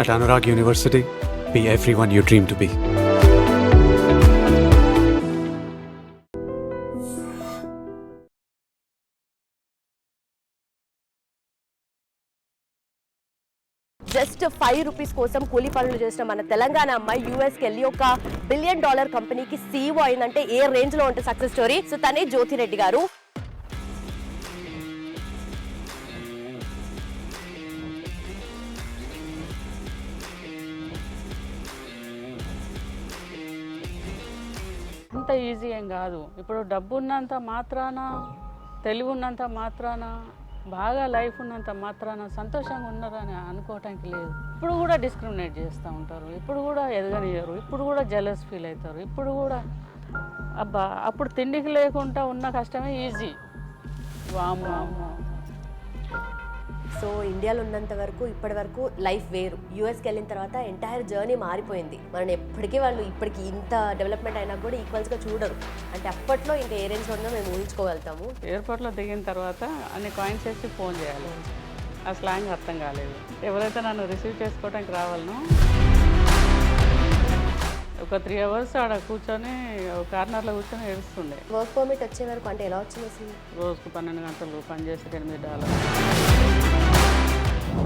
At Anurag University, be everyone you dream to be. Just 5 rupees కోసం కూలీ పనులు చేసిన మన తెలంగాణ అమ్మాయి యూఎస్కి వెళ్ళి ఒక $1 బిలియన్ కంపెనీకి సీఈఓ అయిందంటే ఏ రేంజ్ లో ఉంటుంది సక్సెస్ స్టోరీ. సో తనే జ్యోతిరెడ్డి గారు. అంత ఈజీ ఏం కాదు. ఇప్పుడు డబ్బు ఉన్నంత మాత్రాన, తెలివి ఉన్నంత మాత్రాన, బాగా లైఫ్ ఉన్నంత మాత్రాన సంతోషంగా ఉన్నారని అనుకోవటానికి లేదు. ఇప్పుడు కూడా డిస్క్రిమినేట్ చేస్తూ ఉంటారు, ఇప్పుడు కూడా ఎదగనియరు, ఇప్పుడు కూడా జెలస్ ఫీల్ అవుతారు, ఇప్పుడు కూడా అబ్బా అప్పుడు తిండికి లేకుండా ఉన్న కష్టమే ఈజీ. వామ్మో అమ్మో. సో ఇండియాలో ఉన్నంత వరకు ఇప్పటి వరకు లైఫ్ వేరు. యూఎస్కి వెళ్ళిన తర్వాత ఎంటైర్ జర్నీ మారిపోయింది. మనం ఎప్పటికీ వాళ్ళు ఇప్పటికి ఇంత డెవలప్మెంట్ అయినా కూడా ఈక్వల్స్గా చూడరు. అంటే అప్పట్లో ఇంకా ఏ రేంజ్లో ఉందో మేము ఊహించుకోగలుగుతాము. ఎయిర్పోర్ట్లో దిగిన తర్వాత అన్ని కాయిన్స్ వేసి ఫోన్ చేయాలి. ఆ స్లాంగ్ అర్థం కాలేదు. ఎవరైతే నన్ను రిసీవ్ చేసుకోవడానికి రావాలనో ఒక 3 అవర్స్ ఆడ కూర్చొని కార్నర్లో కూర్చొని ఏడుస్తుండే. వర్క్ పర్మిట్ వచ్చే వరకు అంటే ఎలా వచ్చింది అసలు? రోజుకు 12 గంటలు పనిచేసి $8.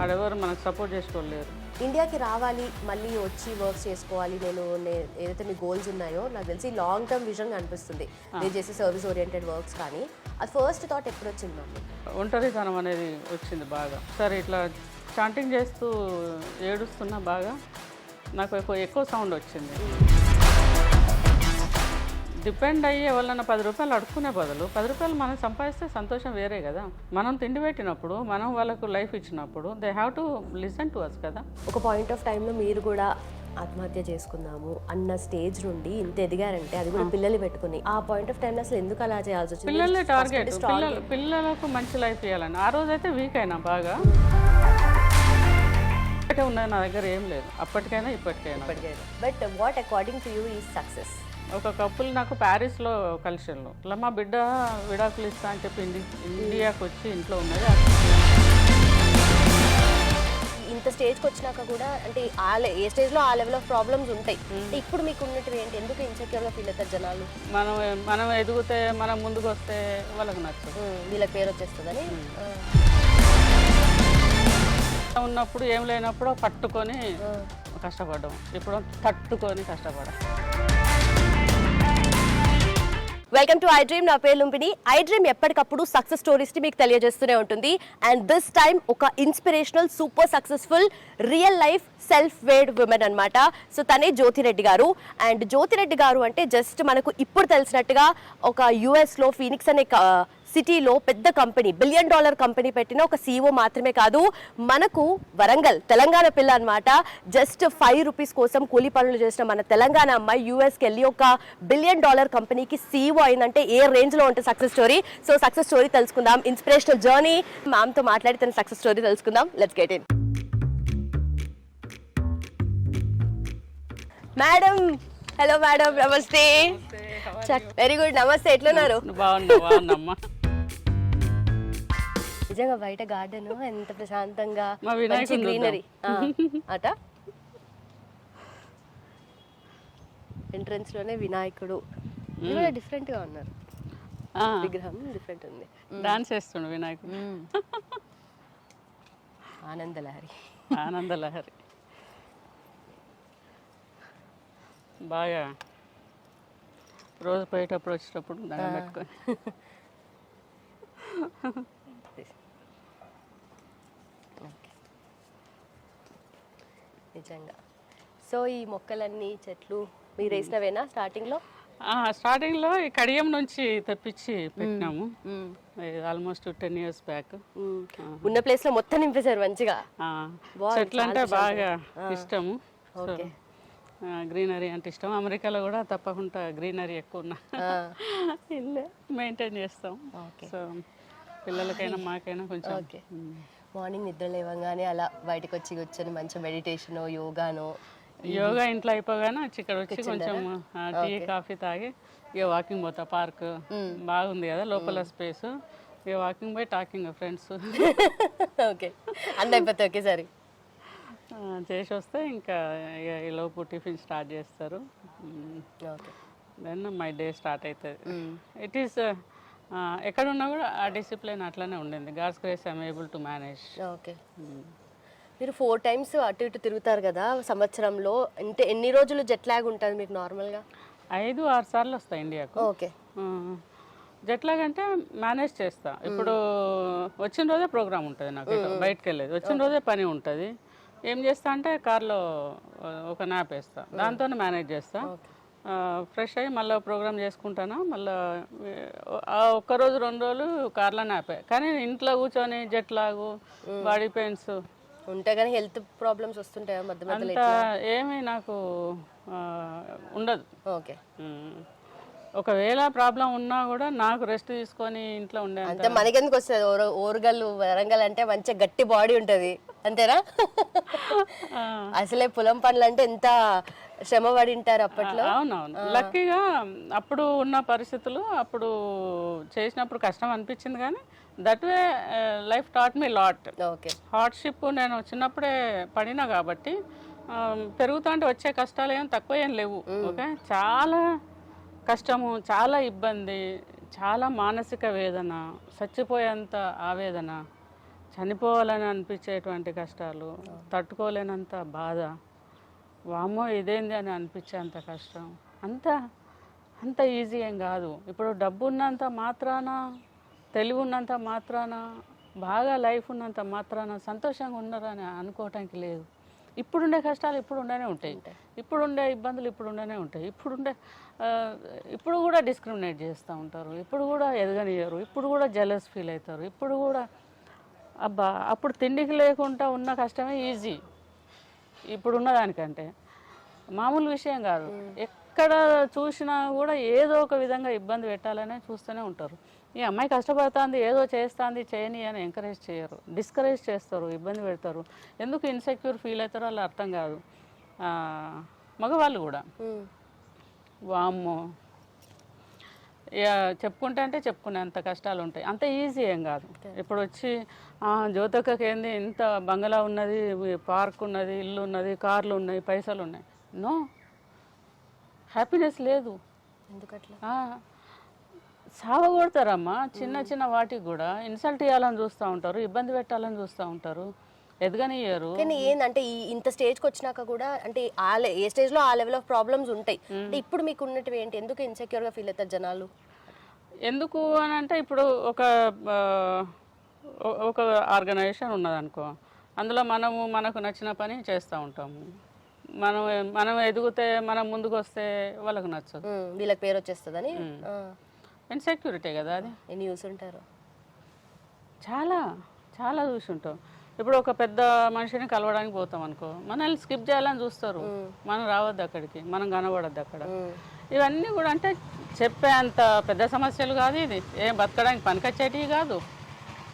ఆడెవరు మనకు సపోర్ట్ చేసుకోలేరు. ఇండియాకి రావాలి, మళ్ళీ వచ్చి వర్క్స్ చేసుకోవాలి, నేను ఏదైతే మీ గోల్స్ ఉన్నాయో నాకు తెలిసి లాంగ్ టర్మ్ విజన్ అనిపిస్తుంది మీరు చేసే సర్వీస్ ఓరియంటెడ్ వర్క్స్. కానీ అది ఫస్ట్ థాట్ ఎప్పుడు వచ్చింది మాకు? ఒంటరితనం అనేది వచ్చింది బాగా. సరే ఇట్లా చాంటింగ్ చేస్తూ ఏడుస్తున్నా బాగా నాకు ఎక్కువ సౌండ్ వచ్చింది. డిపెండ్ అయ్యి ఎవరన్నా ₹10 అడుక్కునే బదులు ₹10 మనం సంపాదిస్తే సంతోషం వేరే కదా. మనం తిండి పెట్టినప్పుడు, మనం వాళ్ళకు లైఫ్ ఇచ్చినప్పుడు they have to listen to us కదా. ఒక పాయింట్ ఆఫ్ టైంలో మీరు కూడా ఆత్మహత్య చేసుకుందాము అన్న స్టేజ్ నుండి ఇంత ఎదిగారంటే అది కూడా పిల్లలు పెట్టుకుని, ఆ పాయింట్ ఆఫ్ టైంలో అసలు ఎందుకు అలా చేయాల్సి వచ్చింది? పిల్లలే టార్గెట్, పిల్లలకు మంచి లైఫ్ ఇవ్వాలని. ఆ రోజైతే వీక్ అయినా బాగా ఉన్నది, నా దగ్గర ఏం లేదు అప్పటికైనా ఇప్పటికైనా. But what according to you is success? ఒక కపుల్ నాకు ప్యారిస్లో కలిసిళ్ళు. ఇట్లా మా బిడ్డ విడాకులు ఇస్తా అని చెప్పి ఇండియాకి వచ్చి ఇంట్లో ఉన్నది. ఇంత స్టేజ్కి వచ్చినాక కూడా అంటే ఏ స్టేజ్లో ఆ లెవెల్ ఆఫ్ ప్రాబ్లమ్స్ ఉంటాయి. ఇప్పుడు మీకు ఉన్నట్టు ఏంటి? ఎందుకు ఇన్సెక్యూర్గా ఫీల్ అవుతారు జనాలు? మనం ఎదిగితే, మనం ముందుకు వస్తే వాళ్ళకి నచ్చదు, వీళ్ళకి పేరు వచ్చేస్తుందని. ఉన్నప్పుడు ఏం లేనప్పుడు పట్టుకొని కష్టపడ్డాం, ఇప్పుడు తట్టుకొని కష్టపడ్డాం. Welcome to I dream. నా పేరు లుంబిని. ఐ డ్రీమ్ ఎప్పటికప్పుడు సక్సెస్ స్టోరీస్ని మీకు తెలియజేస్తూనే ఉంటుంది. అండ్ దిస్ టైమ్ ఒక inspirational, super successful, real life self made women అనమాట. సో తనే జ్యోతిరెడ్డి గారు. అండ్ జ్యోతిరెడ్డి గారు అంటే జస్ట్ మనకు ఇప్పుడు తెలిసినట్టుగా ఒక యూఎస్లో ఫీనిక్స్ అనే సిటీలో పెద్ద కంపెనీ, $1 బిలియన్ కంపెనీ పెట్టిన ఒక సీఈఓ మాత్రమే కాదు, మనకు వరంగల్ తెలంగాణ పిల్ల అనమాట. జస్ట్ 5 రూపీస్ కోసం కూలీ పనులు చేసిన మన తెలంగాణ అమ్మాయి యూఎస్కి వెళ్ళి ఒక $1 బిలియన్ కంపెనీకి సీఈఓ అయిందంటే ఏ రేంజ్లో ఉంటుంది success story. So success story తెలుసుకుందాం, ఇన్స్పిరేషనల్ జర్నీ. మ్యామ్తో మాట్లాడి తన సక్సెస్ స్టోరీ తెలుసుకుందాం. Let's get in. Madam, hello madam, నమస్తే. వెరీ గుడ్, నమస్తే. ఎట్లున్నారు? బాగున్నామ్మా. నిజంగా బయట గార్డెన్ ఎంత ప్రశాంతంగా, మంచి గ్రీనరీ అట. ఎంట్రన్స్ లోనే వినాయకుడు డిఫరెంట్ గా ఉన్నారు, విగ్రహం డిఫరెంట్ ఉంది. డాన్స్ చేస్తుండు వినాయకుడు. ఆనందలహరి, ఆనందలహరి. బాగా రోజు పోయేటప్పుడు వచ్చేటప్పుడు దండం పెట్టుకొని. నిజంగా. సో ఈ మొక్కలన్నీ, చెట్లు మీరు వేసినవేనా స్టార్టింగ్లో? స్టార్టింగ్లో ఈ కడియం నుంచి తెప్పించి పెట్టినాము, ఆల్మోస్ట్ 10 years బ్యాక్. ఉన్న ప్లేస్ లో మొత్తం నింపేశారు మంచిగా. చెట్లు అంటే బాగా ఇష్టము, గ్రీనరీ అంటే ఇష్టం. అమెరికాలో కూడా తప్పకుండా గ్రీనరీ ఎక్కువ ఉన్న ఇల్లే మెయింటైన్ చేస్తాం. సో పిల్లలకైనా మాకైనా కొంచెం. మార్నింగ్ నిద్ర లేవగానే అలా బయటకు వచ్చి కూర్చొని మంచి మెడిటేషనో, యోగానో? యోగా ఇంట్లో అయిపోగానే ఇక్కడ వచ్చి కొంచెం టీ కాఫీ తాగి ఇక వాకింగ్ పోతా. పార్క్ బాగుంది కదా లోపల స్పేస్, ఇక వాకింగ్ పోయి టాకింగ్ ఫ్రెండ్స్. ఓకే, అన్నీ అయిపోతాయి ఒకేసారి. చేసి వస్తే ఇంకా ఈ లోపు టిఫిన్ స్టార్ట్ చేస్తారు. Okay. Then my day start అవుతుంది. ఇట్ ఈస్ ఎక్కడున్నా కూడా ఆ డిసిప్లిన్ అట్లనే ఉండింది. God's grace I'm able to manage. Okay. మీరు 4 times అటు ఇటు తిరుగుతారు కదా సంవత్సరంలో, అంటే ఎన్ని రోజులు జెట్ లాగ్ ఉంటుంది మీకు నార్మల్గా? 5-6 సార్లు వస్తాయి ఇండియాకు. ఓకే. జెట్ లాగ్ అంటే మేనేజ్ చేస్తా. ఇప్పుడు వచ్చిన రోజే ప్రోగ్రామ్ ఉంటుంది నాకు, బయటకు వెళ్ళేది వచ్చిన రోజే పని ఉంటుంది. ఏం చేస్తా అంటే కార్లో ఒక నాప్ వేస్తా, దాంతోనే మేనేజ్ చేస్తా. ఫ్రెష్ అయ్యి మళ్ళీ ప్రోగ్రామ్ చేసుకుంటాను. మళ్ళీ ఒక్కరోజు 2 రోజులు కార్లో నాపే. కానీ ఇంట్లో కూర్చొని జెట్ లాగు, బాడీ పెయిన్స్ ఉంటాయి కానీ హెల్త్ ప్రాబ్లమ్స్ వస్తుంటాయా మధ్య మధ్యలో? అంత ఏమీ నాకు ఉండదు. ఓకే. ఒకవేళ ప్రాబ్లం ఉన్నా కూడా నాకు రెస్ట్ తీసుకొని ఇంట్లో ఉండే అంటే మనకెందుకు వస్తుంది? ఓరుగల్లు వరంగల్ అంటే మంచి గట్టి బాడీ ఉంటుంది అంతేనా? అసలే పొలం పనులు అంటే ఎంత శ్రమ పడి ఉంటారు అప్పట్లో. అవునవును. లక్కీగా అప్పుడు ఉన్న పరిస్థితులు, అప్పుడు చేసినప్పుడు కష్టం అనిపించింది, కానీ that way life taught me lot. Okay. Hardship నేను చిన్నప్పుడే పడినా కాబట్టి పెరుగుతా అంటే వచ్చే కష్టాలు ఏం తక్కువ ఏం లేవు. ఓకే. చాలా కష్టము, చాలా ఇబ్బంది, చాలా మానసిక వేదన, చచ్చిపోయేంత ఆవేదన, చనిపోవాలని అనిపించేటువంటి కష్టాలు, తట్టుకోలేనంత బాధ, వామ్మో ఇదేంది అని అనిపించేంత కష్టం. అంత ఈజీ ఏం కాదు. ఇప్పుడు డబ్బు ఉన్నంత మాత్రాన, తెలివి ఉన్నంత మాత్రాన, బాగా లైఫ్ ఉన్నంత మాత్రాన సంతోషంగా ఉన్నారని అనుకోవటానికి లేదు. ఇప్పుడుండే కష్టాలు ఇప్పుడు ఉండనే ఉంటాయి, ఇప్పుడుండే ఇబ్బందులు ఇప్పుడు ఉండనే ఉంటాయి, ఇప్పుడు కూడా డిస్క్రిమినేట్ చేస్తూ ఉంటారు, ఇప్పుడు కూడా ఎదగనియరు, ఇప్పుడు కూడా జెలస్ ఫీల్ అవుతారు, ఇప్పుడు కూడా అబ్బా అప్పుడు తిండికి లేకుండా ఉన్న కష్టమే ఈజీ ఇప్పుడున్న దానికంటే. మామూలు విషయం కాదు. ఎక్కడ చూసినా కూడా ఏదో ఒక విధంగా ఇబ్బంది పెట్టాలనే చూస్తూనే ఉంటారు. ఈ అమ్మాయి కష్టపడుతుంది, ఏదో చేస్తుంది, చేయని అని ఎంకరేజ్ చేయరు, డిస్కరేజ్ చేస్తారు, ఇబ్బంది పెడతారు. ఎందుకు ఇన్సెక్యూర్ ఫీల్ అవుతారో వాళ్ళు అర్థం కాదు. మగవాళ్ళు కూడా వామ్మో చెప్పుకుంటే అంటే చెప్పుకునే అంత కష్టాలు ఉంటాయి. అంత ఈజీ ఏం కాదు. ఇప్పుడు వచ్చి జ్యోతక్కకి ఏంది ఇంత బంగళా ఉన్నది, పార్క్ ఉన్నది, ఇల్లు ఉన్నది, కార్లు ఉన్నాయి, పైసలు ఉన్నాయి. నో, హ్యాపీనెస్ లేదు. ఎందుకట్లా? సావగొడతారమ్మా. చిన్న చిన్న వాటికి కూడా ఇన్సల్ట్ చేయాలని చూస్తూ ఉంటారు, ఇబ్బంది పెట్టాలని చూస్తూ ఉంటారు, ఎదగనియ్యరు. కానీ ఏంటంటే ఇంత స్టేజ్కి వచ్చినాక కూడా అంటే ఏ స్టేజ్లో ఆ లెవెల్ ఆఫ్ ప్రాబ్లమ్స్ ఉంటాయి. అంటే ఇప్పుడు మీకు ఉన్నట్టు ఏంటి? ఎందుకు ఇన్సెక్యూర్గా ఫీల్ అవుతారు జనాలు? ఎందుకు అని అంటే ఇప్పుడు ఒక ఆర్గనైజేషన్ ఉన్నదనుకో, అందులో మనకు నచ్చిన పని చేస్తూ ఉంటాము. మనం ఎదిగితే, మనం ముందుకు వస్తే వాళ్ళకు నచ్చదు, వీళ్ళకి పేరు వచ్చేస్తుందని ఇన్సెక్యూరిటీ కదా అది. ఎన్ని యూస్ ఉంటారు? చాలా చాలా చూసుంటాం. ఇప్పుడు ఒక పెద్ద మనిషిని కలవడానికి పోతాం అనుకో, మనల్ని స్కిప్ చేయాలని చూస్తారు, మనం రావద్దు అక్కడికి, మనం కనబడద్దు అక్కడ. ఇవన్నీ కూడా అంటే చెప్పే అంత పెద్ద సమస్యలు కాదు, ఇది ఏం బతకడానికి పనికొచ్చేటివి కాదు,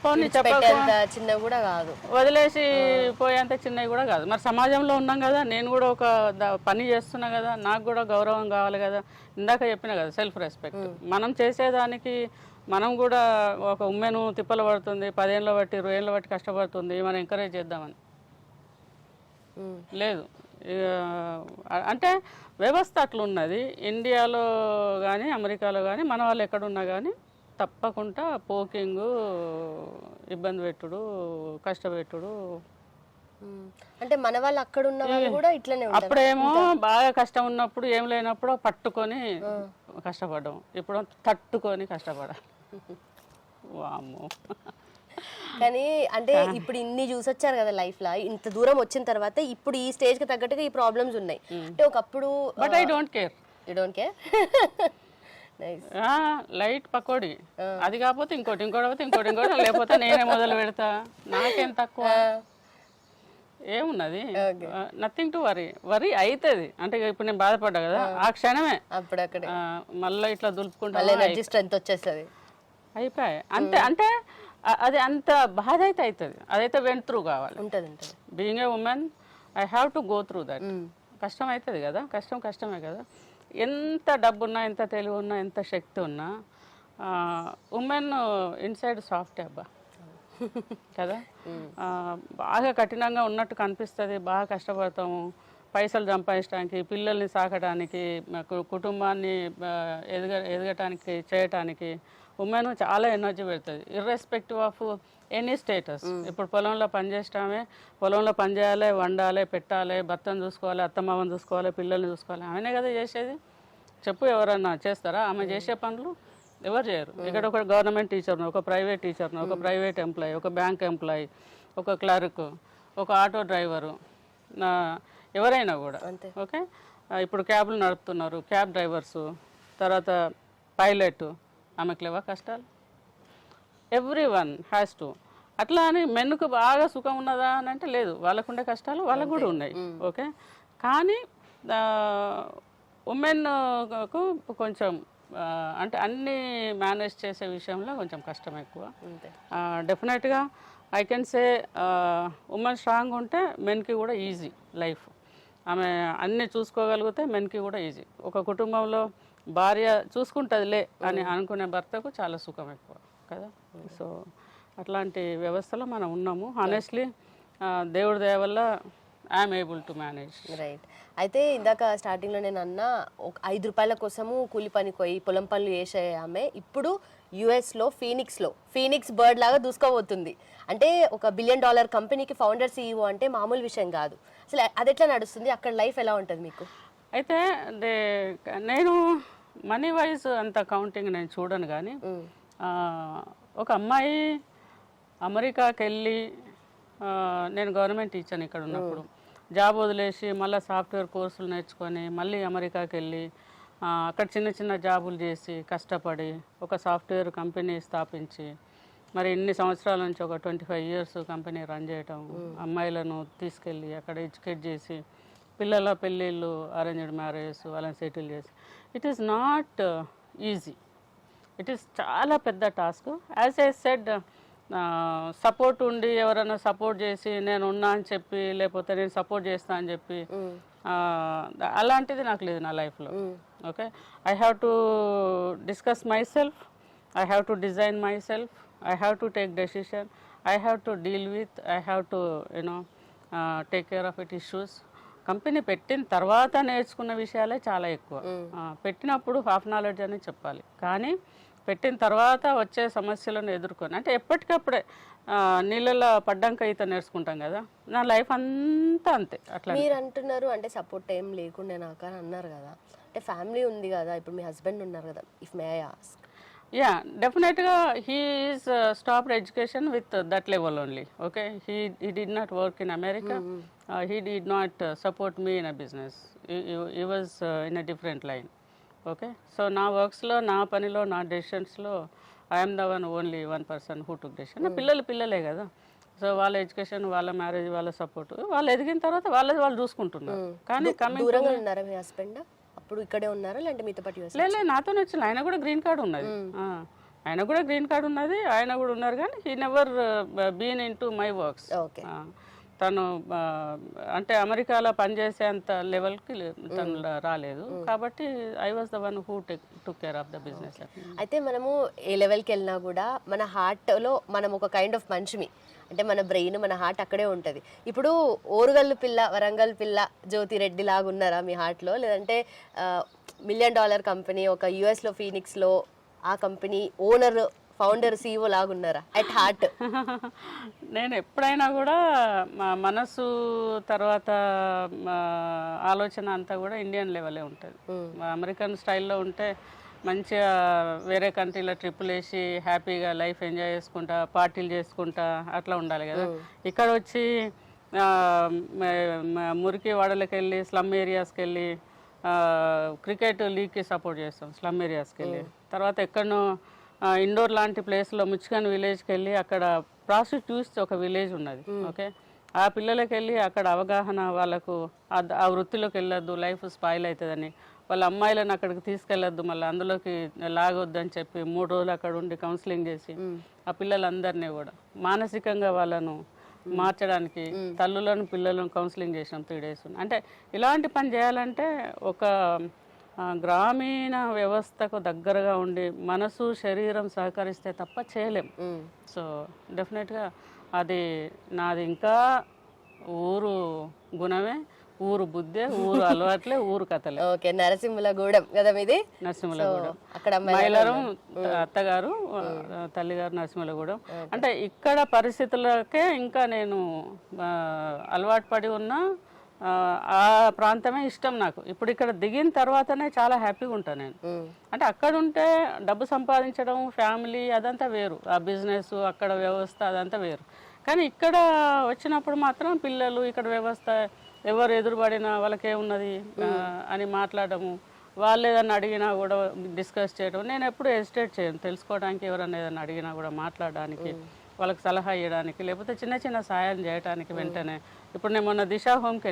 పోనీ చిన్నవి కూడా కాదు, వదిలేసి పోయేంత చిన్నవి కూడా కాదు. మరి సమాజంలో ఉన్నాం కదా, నేను కూడా ఒక పని చేస్తున్నా కదా, నాకు కూడా గౌరవం కావాలి కదా. ఇందాక చెప్పిన కదా సెల్ఫ్ రెస్పెక్ట్. మనం చేసేదానికి మనం కూడా ఒక ఉమ్మెను తిప్పలు పడుతుంది, 10 ఏళ్ళ బట్టి 20 ఏళ్ళ బట్టి కష్టపడుతుంది, మనం ఎంకరేజ్ చేద్దామని లేదు. అంటే వ్యవస్థ అట్లున్నది. ఇండియాలో కానీ అమెరికాలో కానీ మన వాళ్ళు ఎక్కడున్నా కానీ తప్పకుండా పోకింగు, ఇబ్బంది పెట్టుడు, కష్టపెట్టుడు. అంటే మన వాళ్ళు అక్కడ ఉన్న వాళ్ళు కూడా ఇట్లనే ఉంటారు. అప్పుడేమో బాగా కష్టం ఉన్నప్పుడు, ఏం లేనప్పుడు పట్టుకొని కష్టపడ్డాం, ఇప్పుడు తట్టుకొని కష్టపడాలి. వామ్మో. కానీ అంటే ఇప్పుడు ఇన్ని చూసొచ్చారు కదా లైఫ్ లో, ఇంత దూరం వచ్చిన తర్వాత ఇప్పుడు ఈ స్టేజ్ కి తగ్గట్టుగా ఈ ప్రాబ్లమ్స్ ఉన్నాయి. అంటే ఒకప్పుడు but I don't care. You don't care? Light pakodi, అది కాకపోతే ఇంకోటి లేకపోతే నేనే మొదలు పెడతా, నాకేం తక్కువ ఏమున్నది. నథింగ్ టు వరీ అవుతుంది. అంటే ఇప్పుడు నేను బాధపడ్డా కదా, ఆ క్షణమే అప్పుడక్కడ మళ్ళీ ఇట్లా దులుపుకుంటా స్ట్రెంత్ వచ్చేస్తుంది, అయిపోయాయి అంతే. అంటే అది అంత బాధ అయితే అవుతుంది, అదైతే వెంట్ త్రూ కావాలి. Being a women I have to go through that. కష్టం అవుతుంది కదా, కష్టమే కదా. ఎంత డబ్బున్నా, ఎంత తెలివి ఉన్నా, ఎంత శక్తి ఉన్నా, ఉమెన్ ఇన్సైడ్ సాఫ్ట్ అబ్బా. కదా. బాగా కఠినంగా ఉన్నట్టు కనిపిస్తుంది, బాగా కష్టపడతాము పైసలు సంపాదించడానికి, పిల్లల్ని సాకడానికి, కుటుంబాన్ని ఎదగటానికి చేయటానికి ఉమెన్ చాలా ఎనర్జీ పెడుతుంది, ఇర్రెస్పెక్టివ్ ఆఫ్ ఎనీ స్టేటస్. ఇప్పుడు పొలంలో పనిచేస్తామే, పొలంలో పని చేయాలి, వండాలి, పెట్టాలి, భర్తను చూసుకోవాలి, అత్తమామని చూసుకోవాలి, పిల్లల్ని చూసుకోవాలి, ఆమెనే కదా చేసేది. చెప్పు, ఎవరన్నా చేస్తారా? ఆమె చేసే పనులు ఎవరు చేయరు. ఇక్కడ ఒక గవర్నమెంట్ టీచర్ను, ఒక ప్రైవేట్ టీచర్ను, ఒక ప్రైవేట్ ఎంప్లాయీ, ఒక బ్యాంక్ ఎంప్లాయీ, ఒక క్లర్క్, ఒక ఆటో డ్రైవరు, ఎవరైనా కూడా. ఓకే, ఇప్పుడు క్యాబ్లు నడుపుతున్నారు, క్యాబ్ డ్రైవర్సు, తర్వాత పైలట్, ఆమెకు లేవా కష్టాలు? Every one has to. అట్లా అని మెన్నుకు బాగా సుఖం ఉన్నదా అని అంటే లేదు, వాళ్ళకుండే కష్టాలు వాళ్ళకు కూడా ఉన్నాయి. ఓకే, కానీ ఉమెన్కు కొంచెం అంటే అన్నీ మేనేజ్ చేసే విషయంలో కొంచెం కష్టం ఎక్కువ. డెఫినెట్గా I can say women strong ఉంటే మెన్కి కూడా ఈజీ లైఫ్. ఆమె అన్నీ చూసుకోగలిగితే మెన్కి కూడా ఈజీ. ఒక కుటుంబంలో భార్య చూసుకుంటుందిలే అని అనుకునే భర్తకు చాలా సుఖం ఎక్కువ కదా. సో అట్లాంటి వ్యవస్థలో మనం ఉన్నాము. హానెస్ట్లీ దేవుడి దయ వల్ల I'm able to manage. Right. అయితే ఇందాక స్టార్టింగ్లో నేను అన్న ఒక 5 రూపాయల కోసము కూలి పనికి పోయి పొలం పనులు చేసే ఆమె ఇప్పుడు యుఎస్లో ఫీనిక్స్ బర్డ్ లాగా దూసుకోబోతుంది. అంటే ఒక $1 బిలియన్ కంపెనీకి ఫౌండర్ CEO అంటే మామూలు విషయం కాదు. అసలు అది ఎట్లా నడుస్తుంది, అక్కడ లైఫ్ ఎలా ఉంటుంది మీకు? అయితే నేను మనీ వైజ్ అంత కౌంటింగ్ నేను చూడను, కానీ ఒక అమ్మాయి అమెరికాకి వెళ్ళి, నేను గవర్నమెంట్ టీచర్ని ఇక్కడ ఉన్నప్పుడు, జాబ్ వదిలేసి మళ్ళీ సాఫ్ట్వేర్ కోర్సులు నేర్చుకొని మళ్ళీ అమెరికాకి వెళ్ళి అక్కడ చిన్న చిన్న జాబులు చేసి కష్టపడి ఒక సాఫ్ట్వేర్ కంపెనీ స్థాపించి మరి ఇన్ని సంవత్సరాల నుంచి ఒక 25 years కంపెనీ రన్ చేయటం, అమ్మాయిలను తీసుకెళ్ళి అక్కడ ఎడ్యుకేట్ చేసి పిల్లల పెళ్ళిళ్ళు, అరేంజ్డ్ మ్యారేజెస్, వాళ్ళని సెటిల్ చేసి, it is not easy. It is చాలా పెద్ద task. As I said, support ఉండి ఎవరైనా సపోర్ట్ చేసి నేను ఉన్నా అని చెప్పి, లేకపోతే నేను సపోర్ట్ చేస్తా అని చెప్పి, అలాంటిది నాకు లేదు నా లైఫ్లో. Okay, I have to discuss my self, I have to design my self, I have to take decision, I have to deal with, I have to take care of it issues. Company పెట్టిన తర్వాత నేర్చుకున్న విషయాలే చాలా ఎక్కువ. పెట్టినప్పుడు half knowledge అని చెప్పాలి, కానీ పెట్టిన తర్వాత వచ్చే సమస్యలను ఎదుర్కొని, అంటే ఎప్పటికప్పుడే నీళ్ళలో పడ్డాక ఈత నేర్చుకుంటాం కదా, నా లైఫ్ అంతా అంతే. అట్లా మీరు అంటున్నారు అంటే సపోర్ట్ ఏం లేకుండా నాకు అని అన్నారు కదా, అంటే ఫ్యామిలీ ఉంది కదా, ఇప్పుడు మీ హస్బెండ్ ఉన్నారు కదా, if may I ask? Yeah, డెఫినెట్గా he is stopped education with that level only. Okay, he did not work in America. He did not support me in a business. He was in a different line. Okay, so నా వర్క్స్లో, నా పనిలో, నా డెసిషన్స్లో I'm the only one person who took decision. పిల్లలే కదా, so వాళ్ళ education, వాళ్ళ మ్యారేజ్, వాళ్ళ సపోర్ట్, వాళ్ళు ఎదిగిన తర్వాత వాళ్ళు చూసుకుంటున్నారు. కానీ దూరంగా ఉన్నారా మీ హస్బెండ్? అప్పుడు ఇక్కడే ఉన్నారా లేదంటే మీతో పాటు? లేదు, నాతోనే వచ్చిన. ఆయన కూడా గ్రీన్ కార్డ్ ఉన్నది, ఆయన కూడా ఉన్నారు, కానీ he never been into my works. తను అంటే అమెరికాలో పనిచేసే అంత లెవెల్కి తను రాలేదు, కాబట్టి I was the one who took care of the business. అయితే మనము ఏ లెవెల్కి వెళ్ళినా కూడా మన హార్ట్లో మనం ఒక కైండ్ ఆఫ్ మనిషిమి, అంటే మన బ్రెయిన్, మన హార్ట్ అక్కడే ఉంటుంది. ఇప్పుడు ఓరుగల్లు పిల్ల, వరంగల్ పిల్ల, జ్యోతి రెడ్డి లాగా ఉన్నారా మీ హార్ట్లో? లేదంటే $1 బిలియన్ కంపెనీ, ఒక యుఎస్లో ఫీనిక్స్లో ఆ కంపెనీ ఓనర్, ఫౌండర్, CEO లాగున్నారా అట్ హార్ట్? నేను ఎప్పుడైనా కూడా మా మనసు తర్వాత ఆలోచన అంతా కూడా ఇండియన్ లెవెలే ఉంటుంది. అమెరికన్ స్టైల్లో ఉంటే మంచిగా వేరే కంట్రీలో ట్రిప్పులు వేసి హ్యాపీగా లైఫ్ ఎంజాయ్ చేసుకుంటా, పార్టీలు చేసుకుంటా అట్లా ఉండాలి కదా. ఇక్కడ వచ్చి మురికి వాడలకు వెళ్ళి, స్లమ్ ఏరియాస్కి వెళ్ళి క్రికెట్ లీగ్కి సపోర్ట్ చేస్తాం స్లమ్ ఏరియాస్కి వెళ్ళి. తర్వాత ఎక్కడనో ఇండోర్ లాంటి ప్లేస్లో మిచిగన్ విలేజ్కి వెళ్ళి, అక్కడ ప్రాస్టిట్యూట్స్ ఒక విలేజ్ ఉన్నది. ఓకే, ఆ పిల్లలకి వెళ్ళి అక్కడ అవగాహన, వాళ్ళకు ఆ వృత్తిలోకి వెళ్ళొద్దు, లైఫ్ స్పాయిల్ అవుతుందని, వాళ్ళ అమ్మాయిలను అక్కడికి తీసుకెళ్ళొద్దు, మళ్ళీ అందులోకి లాగొద్దు అని చెప్పి 3 రోజులు అక్కడ ఉండి కౌన్సిలింగ్ చేసి ఆ పిల్లలందరినీ కూడా మానసికంగా వాళ్ళను మార్చడానికి తల్లులను, పిల్లలను కౌన్సిలింగ్ చేసినాం 3 days. అంటే ఇలాంటి పని చేయాలంటే ఒక గ్రామీణ వ్యవస్థకు దగ్గరగా ఉండి మనసు శరీరం సహకరిస్తే తప్ప చేయలేం. సో డెఫినెట్గా అది నాది. ఇంకా ఊరు గుణమే, ఊరు బుద్ధే, ఊరు అలవాట్లే, ఊరు కథలే. ఓకే, నరసింహులగూడెం కదా మీది? నరసింహులగూడెం. అక్కడ మైలరం అత్తగారు, తల్లిగారు నరసింహులగూడెం. అంటే ఇక్కడ పరిస్థితులకే ఇంకా నేను అలవాటు పడి ఉన్నా. ఆ ప్రాంతమే ఇష్టం నాకు. ఇప్పుడు ఇక్కడ దిగిన తర్వాతనే చాలా హ్యాపీగా ఉంటాను నేను. అంటే అక్కడ ఉంటే డబ్బు సంపాదించడం, ఫ్యామిలీ అదంతా వేరు, ఆ బిజినెస్ అక్కడ వ్యవస్థ అదంతా వేరు. కానీ ఇక్కడ వచ్చినప్పుడు మాత్రం పిల్లలు, ఇక్కడ వ్యవస్థ, ఎవరు ఎదురుపడినా వాళ్ళకేమున్నది అని మాట్లాడము, వాళ్ళు ఏదన్నా అడిగినా కూడా డిస్కస్ చేయడం. నేను ఎప్పుడు హెసిటేట్ చేయను తెలుసుకోవడానికి. ఎవరన్నా ఏదన్నా అడిగినా కూడా మాట్లాడడానికి, వాళ్ళకి సలహా ఇవ్వడానికి, లేకపోతే చిన్న చిన్న సహాయం చేయడానికి వెంటనే. ఇప్పుడు నేను మొన్న దిశ హోమ్కి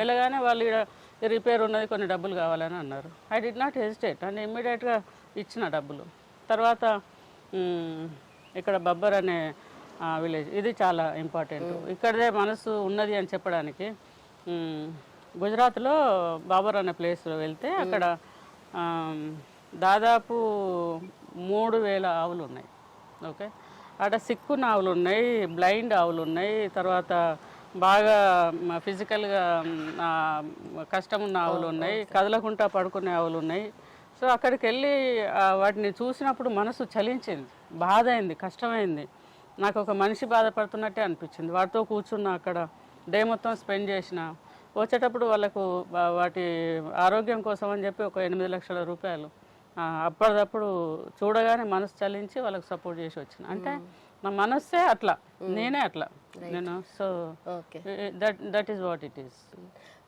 వెళ్ళగానే వాళ్ళు ఇక్కడ రిపేర్ ఉన్నది, కొన్ని డబ్బులు కావాలని అన్నారు. ఐ డిడ్ నాట్ హెసిటేట్ అని ఇమ్మీడియట్గా ఇచ్చిన డబ్బులు. తర్వాత ఇక్కడ బబ్బర్ అనే విలేజ్, ఇది చాలా ఇంపార్టెంట్. ఇక్కడదే మనసు ఉన్నది అని చెప్పడానికి. గుజరాత్లో బాబర్ అనే ప్లేస్లో వెళ్తే అక్కడ దాదాపు 3000 ఆవులు ఉన్నాయి. ఓకే, అక్కడ సిక్కున్న ఆవులు ఉన్నాయి, బ్లైండ్ ఆవులు ఉన్నాయి, తర్వాత బాగా ఫిజికల్గా కష్టం ఉన్న ఆవులు ఉన్నాయి, కదలకుండా పడుకునే ఆవులు ఉన్నాయి. సో అక్కడికి వెళ్ళి వాటిని చూసినప్పుడు మనసు చలించింది, బాధ అయింది, కష్టమైంది. నాకు ఒక మనిషి బాధపడుతున్నట్టే అనిపించింది. వాటితో కూర్చున్న అక్కడ డే మొత్తం స్పెండ్ చేసిన. వచ్చేటప్పుడు వాళ్ళకు వాటి ఆరోగ్యం కోసం అని చెప్పి ఒక 8 లక్షల రూపాయలు అప్పటిదప్పుడు చూడగానే మనసు చలించి వాళ్ళకి సపోర్ట్ చేసి వచ్చిన. అంటే నా మనస్సే అట్లా, నేనే అట్లా నేను. So that is what it is.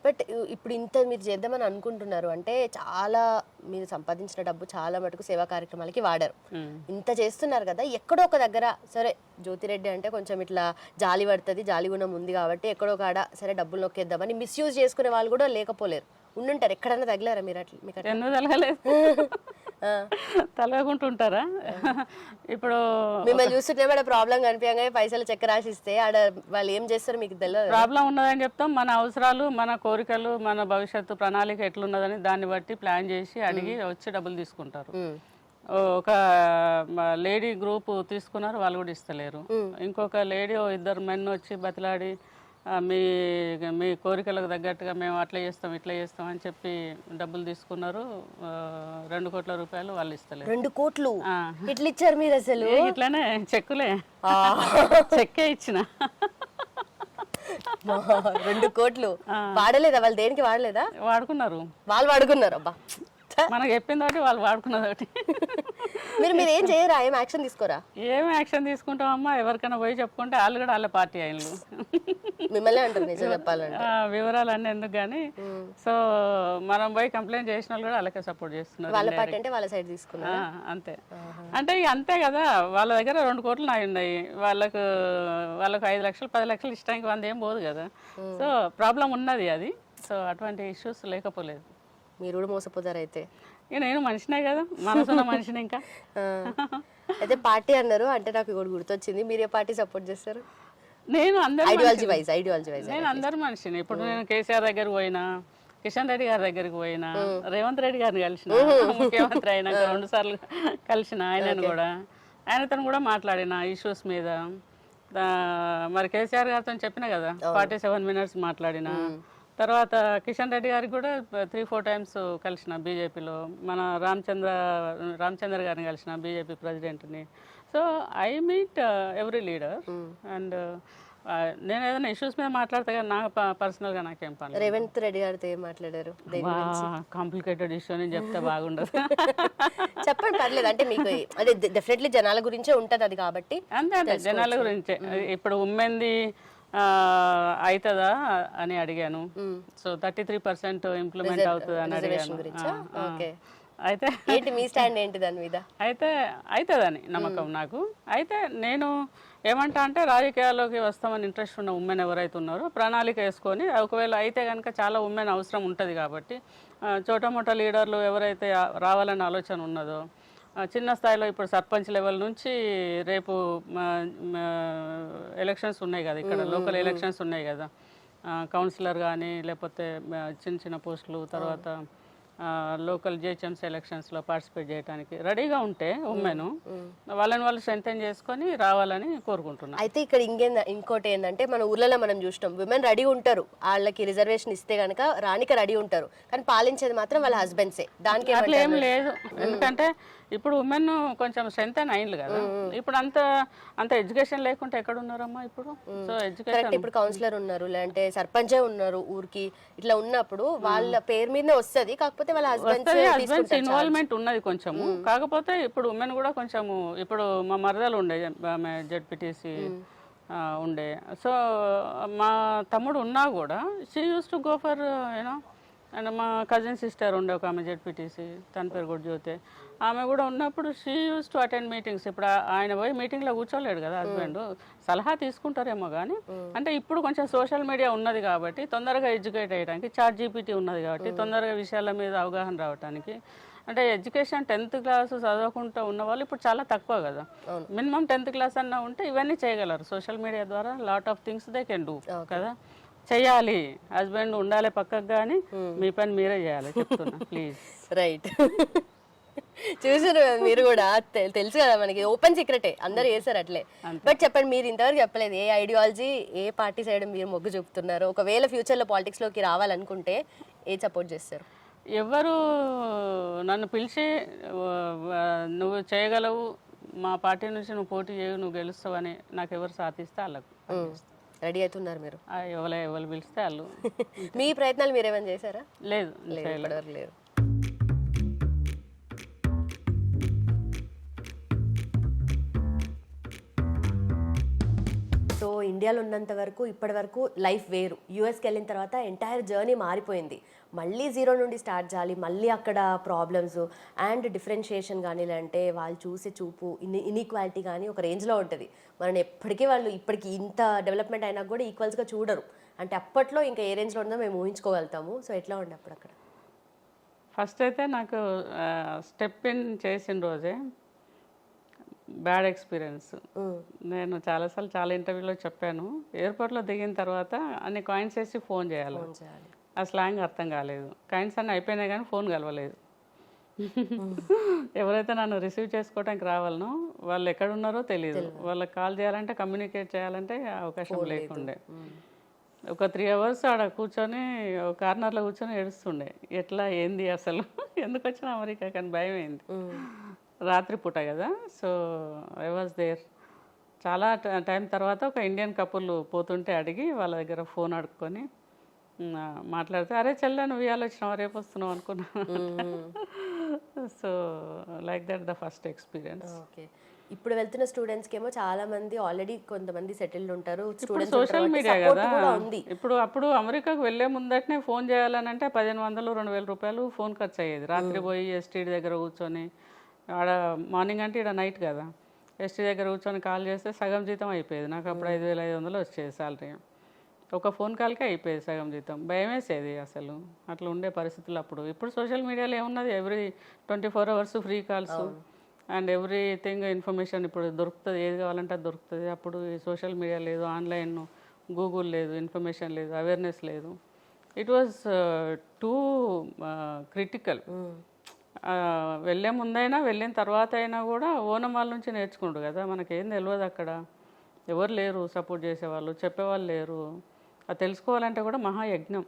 But ఇప్పుడు ఇంత మీరు చేద్దామని అనుకుంటున్నారు అంటే చాలా మీరు సంపాదించిన డబ్బు చాలా మటుకు సేవా కార్యక్రమాలకి వాడారు. ఇంత చేస్తున్నారు కదా, ఎక్కడో ఒక దగ్గర సరే జ్యోతిరెడ్డి అంటే కొంచెం ఇట్లా జాలి పడుతుంది, జాలి గుణం ఉంది కాబట్టి ఎక్కడో కాడ సరే డబ్బులు నొక్కేద్దామని మిస్యూజ్ చేసుకునే వాళ్ళు కూడా లేకపోలేరు, ఉండుంటారు. ఎక్కడన్నా తగిలారా మీరు అట్లా? మీకు ఎందుకు తగలేదు? తలగుంటుంటారా? ఇప్పుడు మిమ్మల్ని చూస్తుంటే మన ప్రాబ్లం కనిపించగా పైసలు చెక్ రాసిస్తే ఆడ వాళ్ళు ఏం చేస్తారు మీకు తెలియదు. ప్రాబ్లం ఉన్నదని చెప్తాం. మన అవసరాలు, మన కోరికలు, మన భవిష్యత్తు ప్రణాళిక ఎట్లున్నదని దాన్ని బట్టి ప్లాన్ చేసి అడిగి వచ్చి డబ్బులు తీసుకుంటారు. ఒక లేడీ గ్రూప్ తీసుకున్నారు, వాళ్ళు కూడా ఇస్తలేరు. ఇంకొక లేడీ 2 మెన్ వచ్చి బతిలాడి మీ కోరికలకు తగ్గట్టుగా మేము అట్లా చేస్తాం ఇట్లా చేస్తాం అని చెప్పి డబ్బులు తీసుకున్నారు. 2 కోట్ల రూపాయలు వాళ్ళు ఇస్తలేరు. 2 కోట్లు ఇట్లా ఇచ్చారు మీరు? అసలు ఇట్లానే చెక్కులే, చెక్కే ఇచ్చిన. 2 కోట్లు వాడలేదా వాళ్ళు? దేనికి వాడలేదా? వాడుకున్నారు, వాళ్ళు వాడుకున్నారు. అబ్బా, మనకు చెప్పింది ఒకటి, వాళ్ళు వాడుకున్నది ఒకటి. మీరు ఏం చేయరా? ఏం యాక్షన్ తీసుకోరా? ఏం యాక్షన్ తీసుకుంటామమ్మా? ఎవరికైనా పోయి చెప్పుకుంటే వాళ్ళు కూడా వాళ్ళ పార్టీ అయినలు మిమ్మల్ని అంటారు నిజం చెప్పాలంటే. వివరాలు అన్నీ ఎందుకు కానీ. సో మనం పోయి కంప్లైంట్ చేసిన వాళ్ళు కూడా వాళ్ళకే సపోర్ట్ చేస్తున్నారు. వాళ్ళ పార్టీ అంటే వాళ్ళ సైడ్ తీసుకున్నారు అంతే. అంటే ఇక అంతే కదా, వాళ్ళ దగ్గర 2 కోట్లు నాయి ఉన్నాయి, వాళ్ళకు 5 లక్షలు 10 లక్షలు ఇష్టానికి 100 ఏం పోదు కదా. సో ప్రాబ్లం ఉన్నది అది. సో అటువంటి ఇష్యూస్ లేకపోలేదు. మీరు కూడా మోసపోతారు అయితే. ఇక నేను మనిషినే కదా, మనసున్న మనిషిని. ఇంకా అయితే పార్టీ అన్నారు అంటే నాకు కూడా గుర్తొచ్చింది. మీరు ఏ పార్టీ సపోర్ట్ చేస్తారు? నేను ఐడియాలజీ వైజ్ నేను అందరు మనిషిని. ఇప్పుడు నేను కేసీఆర్ దగ్గరకు పోయినా, కిషన్ రెడ్డి గారి దగ్గరికి పోయినా, రేవంత్ రెడ్డి గారిని కలిసిన, ముఖ్యమంత్రి అయినాక 2 సార్లు కలిసిన ఆయనను కూడా, ఆయనతో కూడా మాట్లాడిన ఇష్యూస్ మీద. మరి కేసీఆర్ గారితో చెప్పిన కదా 47 minutes మాట్లాడిన. తర్వాత కిషన్ రెడ్డి గారికి కూడా 3-4 times కలిసిన బీజేపీలో. మన రామచంద్ర గారిని కలిసిన, బీజేపీ ప్రెసిడెంట్ని. So I meet every leader. And నేను ఏదైనా ఇష్యూస్ మీద మాట్లాడతా కానీ నాకు పర్సనల్గా నాకేం పని. రేవంత్ రెడ్డి గారితో ఏం మాట్లాడారు? కాంప్లికేటెడ్ ఇష్యూ అని చెప్తే బాగుండదు. చెప్పండి, పర్లేదు. అంటే మీకు అదే డెఫినెట్లీ జనాల గురించే ఉంటుంది అది కాబట్టి. అంతే, జనాల గురించే. ఇప్పుడు ఉమ్మెంది అవుతుందా అని అడిగాను. సో 33% ఇంప్లిమెంట్ అవుతుంది అని అడిగాను. అయితే ఏంటి మీ స్టాండ్ ఏంటి దాని మీద? అయితే అవుతుందని నమ్మకం నాకు. అయితే నేను ఏమంటా అంటే రాజకీయాల్లోకి వస్తామని ఇంట్రెస్ట్ ఉన్న ఉమెన్ ఎవరైతే ఉన్నారో ప్రణాళిక వేసుకొని, ఒకవేళ అయితే కనుక చాలా ఉమెన్ అవసరం ఉంటుంది కాబట్టి చోటమోట లీడర్లు ఎవరైతే రావాలని ఆలోచన ఉన్నదో, చిన్న స్థాయిలో ఇప్పుడు సర్పంచ్ లెవెల్ నుంచి రేపు ఎలక్షన్స్ ఉన్నాయి కదా, ఇక్కడ లోకల్ ఎలక్షన్స్ ఉన్నాయి కదా, కౌన్సిలర్ కానీ లేకపోతే చిన్న చిన్న పోస్టులు, తర్వాత లోకల్ జిహెచ్ఎంసీ ఎలక్షన్స్లో పార్టిసిపేట్ చేయడానికి రెడీగా ఉంటే ఉమెన్ వాళ్ళని వాళ్ళు స్ట్రెంథెన్ చేసుకొని రావాలని కోరుకుంటున్నాను. అయితే ఇక్కడ ఇంకోటి ఏంటంటే మన ఊర్లలో మనం చూసినాం, విమెన్ రెడీ ఉంటారు, వాళ్ళకి రిజర్వేషన్ ఇస్తే కనుక రానికి రెడీ ఉంటారు, కానీ పాలించేది మాత్రం వాళ్ళ హస్బెండ్సే. దానికి అట్లా ఏం లేదు, ఎందుకంటే ఇప్పుడు ఉమెన్ కొంచెం స్ట్రెంత్ అని అయింది కదా. ఇప్పుడు అంత ఎడ్యుకేషన్ లేకుంటే ఎక్కడ ఉన్నారమ్మా ఇప్పుడు? సో ఎడ్యుకేషన్ ఇప్పుడు కౌన్సిలర్ ఉన్నారు, లేదంటే సర్పంచే ఉన్నారు ఊరికి, ఇట్లా ఉన్నప్పుడు వాళ్ళ పేరు మీదనే వస్తుంది, కాకపోతే వాళ్ళ హస్బెండ్స్ ఇన్వాల్వ్మెంట్ ఉన్నది కొంచెము. కాకపోతే ఇప్పుడు ఉమెన్ కూడా కొంచెము, ఇప్పుడు మా మరదలు ఉండే ఆమె జెడ్పీటీసీ ఉండే, సో మా తమ్ముడు ఉన్నా కూడా she use to go for you know. And మా కజిన్ సిస్టర్ ఉండే ఒక ఆమె జెడ్పీటీసీ, తన పేరు కూడా జ్యోతి, ఆమె కూడా ఉన్నప్పుడు she use to attend meetings. ఇప్పుడు ఆయన పోయి మీటింగ్లో కూర్చోలేడు కదా హస్బెండ్, సలహా తీసుకుంటారేమో కానీ, అంటే ఇప్పుడు కొంచెం సోషల్ మీడియా ఉన్నది కాబట్టి తొందరగా ఎడ్యుకేట్ అయ్యడానికి, చాట్ జీపీటీ ఉన్నది కాబట్టి తొందరగా విషయాల మీద అవగాహన రావడానికి, అంటే ఎడ్యుకేషన్ 10th క్లాస్ చదవకుండా ఉన్న వాళ్ళు ఇప్పుడు చాలా తక్కువ కదా. మినిమం 10th క్లాస్ అన్నా ఉంటే ఇవన్నీ చేయగలరు. సోషల్ మీడియా ద్వారా lot of things they can do కదా. చెయ్యాలి, హస్బెండ్ ఉండాలి పక్కకు, కానీ మీ పని మీరే చేయాలి చెప్తున్నా ప్లీజ్. రైట్, చూసారు మీరు కూడా, తెలుసు కదా మనకి, ఓపెన్ సీక్రెటే, అందరు చేశారు అట్లే. బట్ చెప్పండి, మీరు ఇంతవరకు చెప్పలేదు ఏ ఐడియాలజీ, ఏ పార్టీ సైడ్ మీరు మొగ్గు చూపుతున్నారు? ఒకవేళ ఫ్యూచర్లో పాలిటిక్స్లోకి రావాలనుకుంటే ఏ సపోర్ట్ చేస్తారు? ఎవరు నన్ను పిలిచి నువ్వు చేయగలవు, మా పార్టీ నుంచి నువ్వు పోటీ చేయవు, నువ్వు గెలుస్తావు అని నాకు ఎవరు సాధిస్తే వాళ్ళకు రెడీ అవుతున్నారు మీరు? ఎవరు పిలిస్తే వాళ్ళు. మీ ప్రయత్నాలు మీరేమైనా చేశారా? లేదు, లేదు. సో ఇండియాలో ఉన్నంత వరకు ఇప్పటి వరకు లైఫ్ వేరు, యూఎస్కి వెళ్ళిన తర్వాత ఎంటైర్ జర్నీ మారిపోయింది. మళ్ళీ జీరో నుండి స్టార్ట్ చేయాలి, మళ్ళీ అక్కడ ప్రాబ్లమ్స్ అండ్ డిఫరెన్షియేషన్ కానీ, లేదంటే వాళ్ళు చూసే చూపు, ఇన్ఈక్వాలిటీ కానీ ఒక రేంజ్లో ఉంటుంది. మనం ఎప్పటికీ వాళ్ళు ఇప్పటికి ఇంత డెవలప్మెంట్ అయినా కూడా ఈక్వల్స్గా చూడరు. అంటే అప్పట్లో ఇంకా ఏ రేంజ్లో ఉందో మేము ఊహించుకోగలుగుతాము. సో ఎట్లా ఉండే అప్పుడు అక్కడ? ఫస్ట్ అయితే నాకు స్టెప్ ఇన్ చేసిన రోజే బ్యాడ్ ఎక్స్పీరియన్స్. నేను చాలాసార్లు చాలా ఇంటర్వ్యూలో చెప్పాను, ఎయిర్పోర్ట్లో దిగిన తర్వాత అన్ని కాయిన్స్ వేసి ఫోన్ చేయాలి. ఆ స్లాంగ్ అర్థం కాలేదు, కాయిన్స్ అన్నీ అయిపోయినాయి కానీ ఫోన్ కలవలేదు. ఎవరైతే నన్ను రిసీవ్ చేసుకోవడానికి రావాలనో వాళ్ళు ఎక్కడున్నారో తెలియదు, వాళ్ళకి కాల్ చేయాలంటే, కమ్యూనికేట్ చేయాలంటే అవకాశం లేకుండే. ఒక 3 hours ఆడ కూర్చొని ఒక కార్నర్లో కూర్చొని ఏడుస్తుండే, ఎట్లా ఏంది అసలు ఎందుకు వచ్చిన అమెరికా కానీ భయం అయింది. రాత్రి పూట కదా, సో ఐ వాజ్ దేర్. చాలా టైం తర్వాత ఒక ఇండియన్ కపుల్ పోతుంటే అడిగి వాళ్ళ దగ్గర ఫోన్ అడుక్కొని మాట్లాడితే, అరే చెల్ల నువ్వు ఇవాళ వచ్చినావు, రేపు వస్తున్నావు అనుకున్నా. So like that the first experience. Okay, ఇప్పుడు వెళ్తున్న స్టూడెంట్స్కి ఏమో చాలా మంది ఆల్రెడీ కొంతమంది సెటిల్డ్ ఉంటారు. సోషల్ మీడియా కదా ఇప్పుడు. అప్పుడు అమెరికాకు వెళ్ళే ముందటనే ఫోన్ చేయాలని అంటే 1500-2000 రూపాయలు ఫోన్ ఖర్చు అయ్యేది. రాత్రి పోయి ఎస్టీడీ దగ్గర కూర్చొని, ఆడ మార్నింగ్ అంటే ఇక్కడ నైట్ కదా, ఎస్టీ దగ్గర కూర్చొని కాల్ చేస్తే సగం జీతం అయిపోయేది. నాకు అప్పుడు 5500 వచ్చేది శాలరీ. ఒక ఫోన్ కాల్కే అయిపోయేది సగం జీతం. భయం వేసేది అసలు, అట్లా ఉండే పరిస్థితులు అప్పుడు. ఇప్పుడు సోషల్ మీడియాలో ఏమున్నది, every 24 hours free calls and everything information ఇప్పుడు దొరుకుతుంది, ఏది కావాలంటే అది దొరుకుతుంది. అప్పుడు ఈ సోషల్ మీడియా లేదు, ఆన్లైన్, గూగుల్ లేదు, ఇన్ఫర్మేషన్ లేదు, అవేర్నెస్ లేదు. It was two critical. వెళ్ళే ముందైనా వెళ్ళిన తర్వాత అయినా కూడా ఓనం వాళ్ళ నుంచి నేర్చుకుంటారు కదా, మనకేం తెలియదు అక్కడ, ఎవరు లేరు సపోర్ట్ చేసేవాళ్ళు, చెప్పేవాళ్ళు లేరు. అది తెలుసుకోవాలంటే కూడా మహాయజ్ఞం.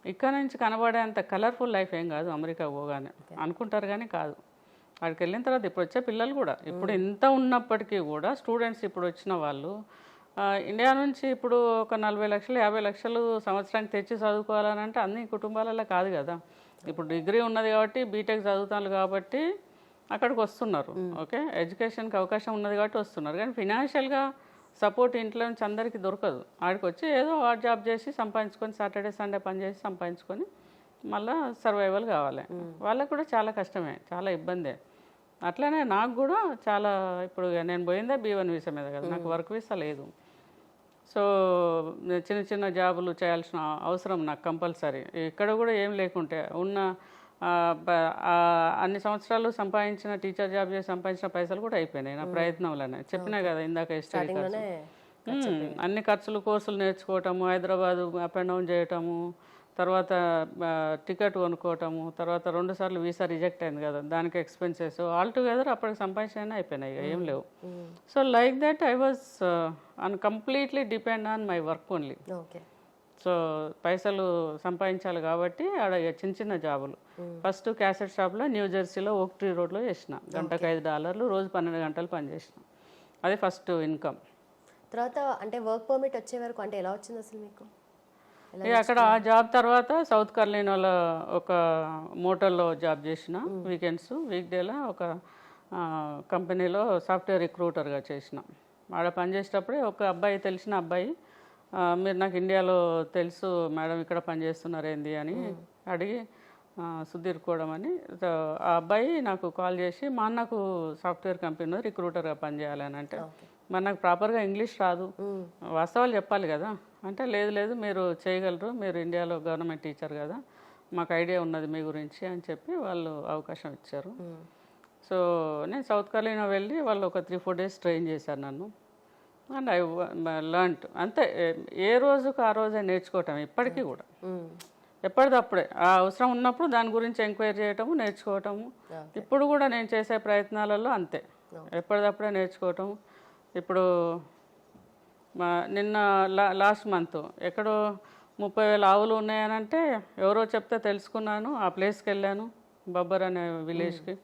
ఇక్కడ నుంచి కనబడేంత కలర్ఫుల్ లైఫ్ ఏం కాదు అమెరికా పోగానే, అనుకుంటారు కానీ కాదు. అక్కడికి వెళ్ళిన తర్వాత ఇప్పుడు వచ్చే పిల్లలు కూడా, ఇప్పుడు ఇంత ఉన్నప్పటికీ కూడా స్టూడెంట్స్ ఇప్పుడు వచ్చిన వాళ్ళు ఇండియా నుంచి ఇప్పుడు ఒక 40 లక్షలు 50 లక్షలు సంవత్సరానికి తెచ్చి చదువుకోవాలని అంటే అన్ని కుటుంబాలలో కాదు కదా. ఇప్పుడు డిగ్రీ ఉన్నది కాబట్టి, బీటెక్ చదువుతాను కాబట్టి అక్కడికి వస్తున్నారు. ఓకే, ఎడ్యుకేషన్కి అవకాశం ఉన్నది కాబట్టి వస్తున్నారు, కానీ ఫినాన్షియల్గా సపోర్ట్ ఇంట్లో నుంచి అందరికీ దొరకదు. ఆడికి వచ్చి ఏదో హార్డ్ జాబ్ చేసి సంపాదించుకొని, సాటర్డే సండే పని చేసి సంపాదించుకొని మళ్ళీ సర్వైవల్ కావాలి. వాళ్ళకు కూడా చాలా కష్టమే, చాలా ఇబ్బందే. అట్లనే నాకు కూడా చాలా, ఇప్పుడు నేను పోయిందే B1 వీసా మీద కదా, నాకు వర్క్ వీసా లేదు. సో చిన్న చిన్న జాబులు చేయాల్సిన అవసరం నాకు కంపల్సరీ. ఇక్కడ కూడా ఏం లేకుంటే ఉన్న అన్ని సంవత్సరాలు సంపాదించిన, టీచర్ జాబ్ చేసి సంపాదించిన పైసలు కూడా అయిపోయినాయి నా ప్రయత్నంలోనే. చెప్పినా కదా ఇందాక, స్టడీ ఖర్చు, అన్ని ఖర్చులు, కోర్సులు నేర్చుకోవటము, హైదరాబాదు అప్ అండ్ డౌన్ చేయటము, తర్వాత టికెట్ కొనుక్కోవటము, తర్వాత 2 సార్లు వీసా రిజెక్ట్ అయింది కదా, దానికి ఎక్స్పెన్సెస్ ఆల్ టుగెదర్ అప్పటికి సంపాదించిన అయిపోయినాయి, ఇక ఏం లేవు. So like that I was completely depend on my work only. Okay. So పైసలు సంపాదించాలి కాబట్టి ఆడ చిన్న చిన్న జాబులు. ఫస్ట్ క్యాసెట్ షాప్లో న్యూ జెర్సీలో ఓక్ ట్రీ రోడ్లో చేసిన, గంటకు $5, రోజు 12 గంటలు పనిచేసిన. అది ఫస్ట్ ఇన్కమ్. తర్వాత అంటే వర్క్ పర్మిట్ వచ్చే వరకు అంటే ఎలా వచ్చింది అసలు మీకు? ఇక అక్కడ ఆ జాబ్ తర్వాత సౌత్ కర్లీనాలో ఒక మోటార్లో జాబ్ చేసిన, వీకెండ్స్ వీక్ డేలో ఒక కంపెనీలో సాఫ్ట్వేర్ రిక్రూటర్గా చేసిన. ఆడ పనిచేసేటప్పుడే ఒక అబ్బాయి, తెలిసిన అబ్బాయి, మీరు నాకు ఇండియాలో తెలుసు మేడం, ఇక్కడ పనిచేస్తున్నారు ఏంది అని అడిగి సుధీర్ కోవడం అని, ఆ అబ్బాయి నాకు కాల్ చేసి మా అన్నకు సాఫ్ట్వేర్ కంపెనీలో రిక్రూటర్గా పనిచేయాలని అంటే, మరి నాకు ప్రాపర్గా ఇంగ్లీష్ రాదు, వాస్తవాలు చెప్పాలి కదా అంటే, లేదు లేదు మీరు చేయగలరు, మీరు ఇండియాలో గవర్నమెంట్ టీచర్ కదా, మాకు ఐడియా ఉన్నది మీ గురించి అని చెప్పి వాళ్ళు అవకాశం ఇచ్చారు. సో నేను సౌత్ కర్లీనా వెళ్ళి వాళ్ళు ఒక 3-4 డేస్ ట్రైన్ చేశారు నన్ను. అండ్ ఐ లర్న్ట్ అంతే, ఏ రోజుకు ఆ రోజే నేర్చుకోవటం ఇప్పటికీ కూడా, ఎప్పటిదప్పుడే ఆ అవసరం ఉన్నప్పుడు దాని గురించి ఎంక్వైరీ చేయటము, నేర్చుకోవటము. ఇప్పుడు కూడా నేను చేసే ప్రయత్నాలలో అంతే, ఎప్పటిదప్పుడే నేర్చుకోవటం. ఇప్పుడు నిన్న లాస్ట్ మంత్ ఎక్కడో 30,000 ఆవులు ఉన్నాయనంటే ఎవరో చెప్తే తెలుసుకున్నాను, ఆ ప్లేస్కి వెళ్ళాను, బబ్బర్ అనే విలేజ్కి.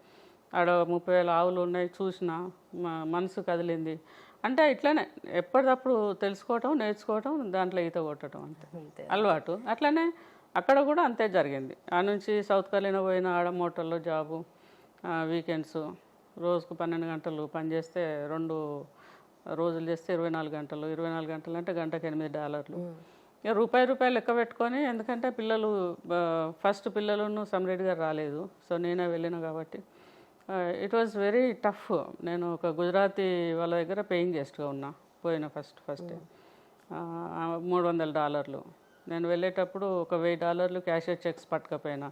ఆడ 30,000 ఆవులు ఉన్నాయి, చూసిన, మనసు కదిలింది. అంటే ఇట్లనే ఎప్పటికప్పుడు తెలుసుకోవటం, నేర్చుకోవటం, దాంట్లో ఈత కొట్టడం అంతే అలవాటు. అట్లనే అక్కడ కూడా అంతే జరిగింది. ఆ నుంచి సౌత్ కర్లీనా పోయిన, ఆడ మోటార్లో జాబు, వీకెండ్స్ రోజుకు 12 గంటలు పనిచేస్తే 2 రోజులు చేస్తే 24 గంటలు. 24 గంటలు అంటే గంటకు $8. ఇక రూపాయి లెక్క పెట్టుకొని, ఎందుకంటే పిల్లలు ఫస్ట్ పిల్లలను సమ్రెడ్ గారు రాలేదు, సో నేనే వెళ్ళిన కాబట్టి ఇట్ వాజ్ వెరీ టఫ్. నేను ఒక గుజరాతీ వాళ్ళ దగ్గర పేయింగ్ గెస్ట్గా ఉన్నా, పోయిన ఫస్ట్ $300. నేను వెళ్ళేటప్పుడు ఒక $1000 క్యాషియర్ చెక్స్ పట్టుకపోయినా,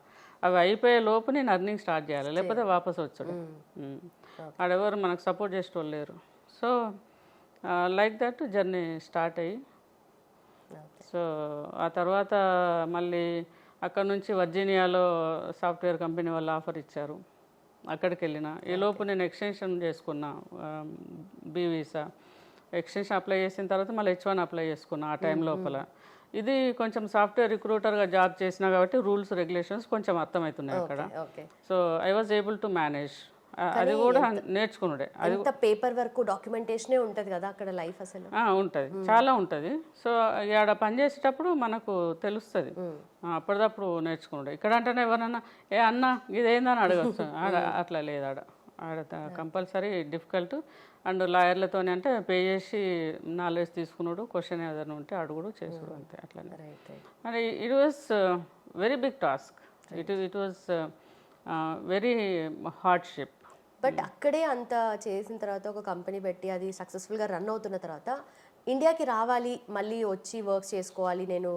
అవి అయిపోయే లోపు నేను అర్నింగ్ స్టార్ట్ చేయాలి, లేకపోతే వాపస్ వచ్చాడు. ఆడెవరు మనకు సపోర్ట్ చేసేవాళ్ళు లేరు. So like that journey start అయ్యి, సో ఆ తర్వాత మళ్ళీ అక్కడ నుంచి వర్జీనియాలో సాఫ్ట్వేర్ కంపెనీ వాళ్ళు ఆఫర్ ఇచ్చారు, అక్కడికి వెళ్ళిన. ఈ లోపు నేను ఎక్స్టెన్షన్ చేసుకున్నా, బీ వీసా ఎక్స్టెన్షన్ అప్లై చేసిన తర్వాత మళ్ళీ H1 అప్లై చేసుకున్నా ఆ టైం లోపల. ఇది కొంచెం సాఫ్ట్వేర్ రిక్రూటర్గా జాబ్ చేసినా కాబట్టి రూల్స్ రెగ్యులేషన్స్ కొంచెం అర్థమవుతున్నాయి అక్కడ. So I was able to manage. అది కూడా నేర్చుకున్నాడే. అది పేపర్ వర్క్, డాక్యుమెంటేషనే ఉంటుంది కదా అక్కడ లైఫ్ అసలు ఉంటుంది, చాలా ఉంటుంది. సో ఆడ పనిచేసేటప్పుడు మనకు తెలుస్తుంది, అప్పటిదప్పుడు నేర్చుకున్నాడు. ఇక్కడ అంటేనే ఎవరన్నా ఏ అన్న ఇదేందని అడగచ్చు, ఆడ అట్లా లేదు. ఆడ కంపల్సరీ డిఫికల్ట్. అండ్ లాయర్లతో అంటే పే చేసి నాలెడ్జ్ తీసుకున్నాడు, క్వశ్చన్ ఏదైనా ఉంటే అడుగుడు, చేసుడు, అంతే. అట్లనే and it was very big task. It was very hardship. But అక్కడే అంత చేసిన తర్వాత ఒక కంపెనీ పెట్టి అది సక్సెస్ఫుల్గా రన్ అవుతున్న తర్వాత ఇండియాకి రావాలి, మళ్ళీ వచ్చి వర్క్స్ చేసుకోవాలి, నేను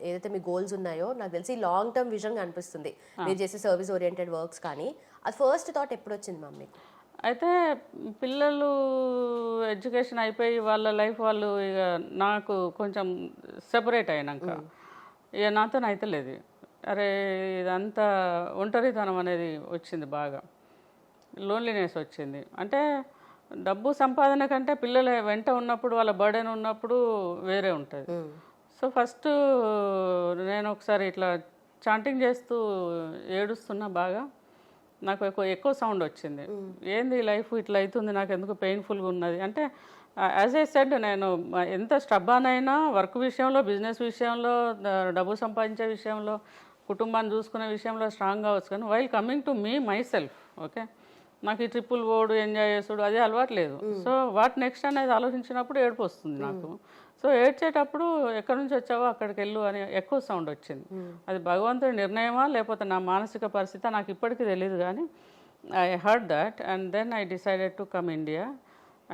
ఏదైతే మీ గోల్స్ ఉన్నాయో నాకు తెలిసి లాంగ్ టర్మ్ విజన్ అనిపిస్తుంది మీరు చేసే సర్వీస్ ఓరియంటెడ్ వర్క్స్. కానీ అది ఫస్ట్ థాట్ ఎప్పుడు వచ్చింది మమ్మీ? అయితే పిల్లలు ఎడ్యుకేషన్ అయిపోయి వాళ్ళ లైఫ్ వాళ్ళు ఇక నాకు కొంచెం సెపరేట్ అయినాక ఇక నాతో అయితే లేదు. అరే ఇదంతా ఒంటరితనం అనేది వచ్చింది, బాగా లోన్లీనెస్ వచ్చింది. అంటే డబ్బు సంపాదన కంటే పిల్లల వెంట ఉన్నప్పుడు, వాళ్ళ బర్డెన్ ఉన్నప్పుడు వేరే ఉంటుంది. సో ఫస్ట్ నేను ఒకసారి ఇట్లా చాంటింగ్ చేస్తూ ఏడుస్తున్నా, బాగా నాకు ఎక్కువ సౌండ్ వచ్చింది. ఏంది లైఫ్ ఇట్లా అవుతుంది, నాకు ఎందుకు పెయిన్ఫుల్గా ఉన్నది అంటే, యాజ్ ఏ సెడ్ నేను ఎంత స్టబ్బాన్ అయినా వర్క్ విషయంలో, బిజినెస్ విషయంలో, డబ్బు సంపాదించే విషయంలో, కుటుంబాన్ని చూసుకునే విషయంలో స్ట్రాంగ్ కావచ్చు. కానీ while coming to me my self, okay, నాకు ఈ ట్రిప్పులు పోడు, ఎంజాయ్ చేసుడు అది అలవాటు లేదు. సో వాట్ నెక్స్ట్ అనేది ఆలోచించినప్పుడు ఏడుపు వస్తుంది నాకు. సో ఏడ్చేటప్పుడు ఎక్కడి నుంచి వచ్చావో అక్కడికి వెళ్ళు అని ఎక్కువ సౌండ్ వచ్చింది. అది భగవంతుడి నిర్ణయమా లేకపోతే నా మానసిక పరిస్థితి నాకు ఇప్పటికీ తెలియదు. కానీ I heard that and then I decided to come India.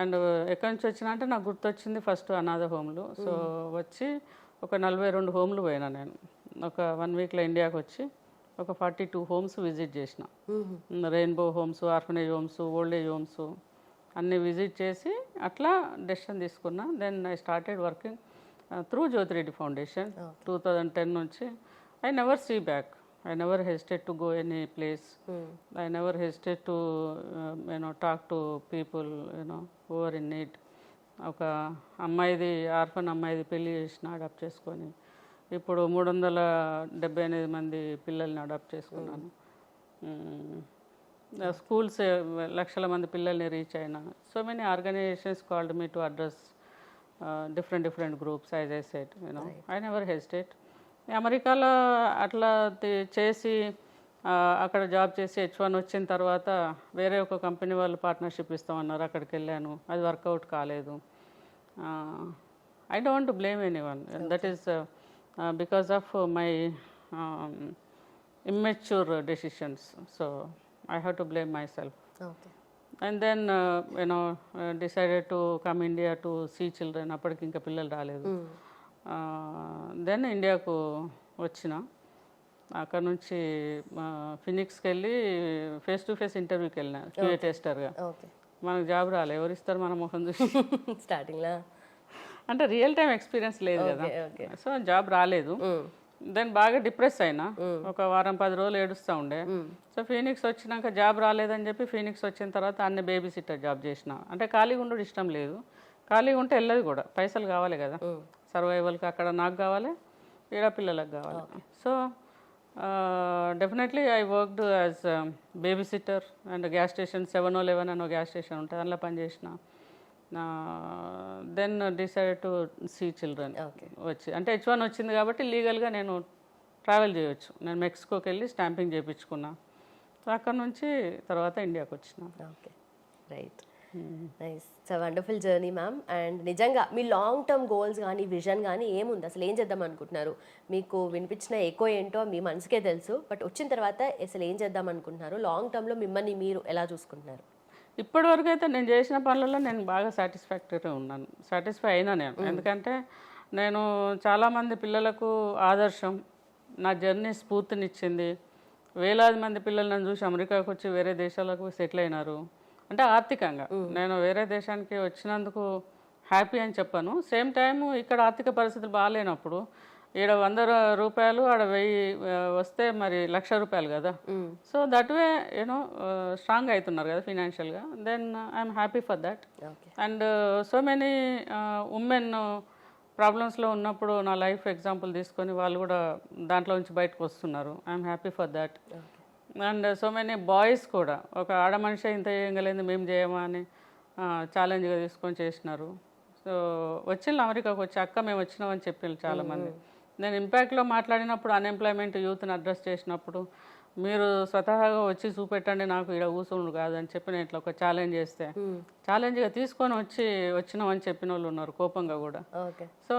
And ఎక్కడి నుంచి వచ్చినా అంటే నాకు గుర్తొచ్చింది ఫస్ట్ అనాథ హోమ్లు. సో వచ్చి ఒక 42 హోమ్లు పోయినా నేను. ఒక 1 వీక్లో ఇండియాకి వచ్చి ఒక 42 హోమ్స్ విజిట్ చేసిన. Rainbow homes, orphanage homes, old age homes అన్నీ విజిట్ చేసి అట్లా డెసిషన్ తీసుకున్నా. Then I started working through Jyothireddy foundation 2010 నుంచి. I never see back. I never hesitate to go any place. I never hesitate to talk to people who are in need. ఒక అమ్మాయిది orphan అమ్మాయిది పెళ్లి చేసిన adapt చేసుకొని ఇప్పుడు 378 మంది పిల్లల్ని అడాప్ట్ చేసుకున్నాను. స్కూల్స్ లక్షల మంది పిల్లల్ని రీచ్ అయినా. So many organisations called me to address different groups as I said I never hesitate. అమెరికాలో అట్లా చేసి అక్కడ జాబ్ చేసి H1 వచ్చిన తర్వాత వేరే ఒక కంపెనీ వాళ్ళు పార్ట్నర్షిప్ ఇస్తామన్నారు. అక్కడికి వెళ్ళాను, అది వర్కౌట్ కాలేదు. I don't blame any one. That is because of my immature decisions. So I have to blame myself. Okay. And then decided to come India to see children. అప్పటికి ఇంకా పిల్లలు రాలేదు. దెన్ ఇండియాకు వచ్చిన. అక్కడ నుంచి ఫినిక్స్కి వెళ్ళి ఫేస్ టు ఫేస్ ఇంటర్వ్యూకి వెళ్ళిన క్యూఏ టెస్టర్గా. ఓకే. మనకు జాబ్ రాలే, ఎవరు ఇస్తారు మన ముఖం చూసి? స్టార్టింగ్లో అంటే రియల్ టైం ఎక్స్పీరియన్స్ లేదు కదా, సో జాబ్ రాలేదు. దెన్ బాగా డిప్రెస్ అయినా, ఒక వారం 10 రోజులు ఏడుస్తూ ఉండే. సో ఫీనిక్స్ వచ్చినాక జాబ్ రాలేదని చెప్పి ఫీనిక్స్ వచ్చిన తర్వాత అన్ని బేబీ సిట్టర్ జాబ్ చేసిన. అంటే ఖాళీగా ఉండడం ఇష్టం లేదు, ఖాళీగా ఉంటే వెళ్ళదు కూడా, పైసలు కావాలి కదా సర్వైవల్కి. అక్కడ నాకు కావాలి, ఈడ పిల్లలకు కావాలి. So definitely I worked as baby sitter and gas station 7-11 అని గ్యాస్ స్టేషన్ ఉంటుంది, అందులో పనిచేసిన. Then decided to see children. వచ్చి అంటే H1 వచ్చింది కాబట్టి లీగల్గా నేను ట్రావెల్ చేయవచ్చు. నేను మెక్సికోకి వెళ్ళి స్టాంపింగ్ చేయించుకున్నా. సో అక్కడ నుంచి తర్వాత ఇండియాకి వచ్చిన. Okay, right, nice. It's wonderful journey ma'am. And నిజంగా మీ లాంగ్ టర్మ్ గోల్స్ కానీ విజన్ కానీ ఏముంది, అసలు ఏం చేద్దాం అనుకుంటున్నారు? మీకు వినిపించిన ఎకో ఏంటో మీ మనసుకే తెలుసు, బట్ వచ్చిన తర్వాత అసలు ఏం చేద్దాం అనుకుంటున్నారు? లాంగ్ టర్మ్లో మిమ్మల్ని మీరు ఎలా చూసుకుంటున్నారు? ఇప్పటివరకు అయితే నేను చేసిన పనులలో నేను బాగా సాటిస్ఫై అయినా నేను. ఎందుకంటే నేను చాలామంది పిల్లలకు ఆదర్శం, నా జర్నీ స్ఫూర్తినిచ్చింది. వేలాది మంది పిల్లలు నన్ను చూసి అమెరికాకు వచ్చి వేరే దేశాలకు సెటిల్ అయినారు. అంటే ఆర్థికంగా నేను వేరే దేశానికి వచ్చినందుకు హ్యాపీ అని చెప్పాను. సేమ్ టైం ఇక్కడ ఆర్థిక పరిస్థితులు బాగాలేనప్పుడు ఈడ 100 రూపాయలు ఆడ 1000 వస్తే మరి ₹1,00,000 కదా. సో దట్ వే స్ట్రాంగ్ అవుతున్నారు కదా ఫినాన్షియల్గా. Then I'm happy for that. And so many women ప్రాబ్లమ్స్లో ఉన్నప్పుడు నా లైఫ్ ఎగ్జాంపుల్ తీసుకొని వాళ్ళు కూడా దాంట్లో నుంచి బయటకు వస్తున్నారు. I'm happy for that. And so many boys కూడా ఒక ఆడ మనిషి ఇంత చేయగలేదు మేము చేయమా అని ఛాలెంజ్గా తీసుకొని చేసినారు. సో వచ్చింది అమెరికాకు వచ్చి అక్క మేము వచ్చినామని చెప్పారు చాలామంది. నేను ఇంపాక్ట్లో మాట్లాడినప్పుడు అన్ఎంప్లాయ్మెంట్ యూత్ని అడ్రస్ చేసినప్పుడు మీరు స్వతహాగా వచ్చి చూపెట్టండి, నాకు ఇక్కడ కూర్చుండు కాదు అని చెప్పి నేను ఇట్లా ఒక ఛాలెంజ్ చేస్తే ఛాలెంజ్గా తీసుకొని వచ్చినామని చెప్పిన వాళ్ళు ఉన్నారు కోపంగా కూడా. సో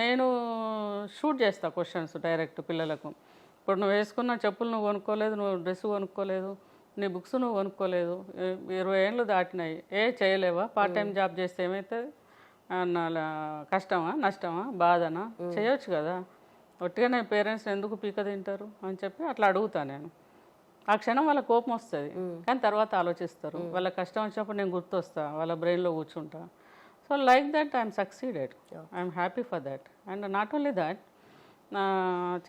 నేను షూట్ చేస్తా క్వశ్చన్స్ డైరెక్ట్ పిల్లలకు. ఇప్పుడు నువ్వు వేసుకున్న చెప్పులు నువ్వు కొనుక్కోలేదు, నువ్వు డ్రెస్ కొనుక్కోలేదు, నీ బుక్స్ నువ్వు కొనుక్కోలేదు, 20 ఏళ్ళు దాటినాయి, చేయలేవా? పార్ట్ టైం జాబ్ చేస్తే ఏమవుతుంది? కష్టమా, నష్టమా, బాధనా? చేయొచ్చు కదా. ఒట్టిగానే పేరెంట్స్ ఎందుకు పీక తింటారు అని చెప్పి అట్లా అడుగుతా నేను. ఆ క్షణం వాళ్ళ కోపం వస్తుంది, కానీ తర్వాత ఆలోచిస్తారు. వాళ్ళ కష్టం వచ్చినప్పుడు నేను గుర్తొస్తా, వాళ్ళ బ్రెయిన్లో కూర్చుంటా. So like that I'm succeeded, I'm happy for that. And not only that,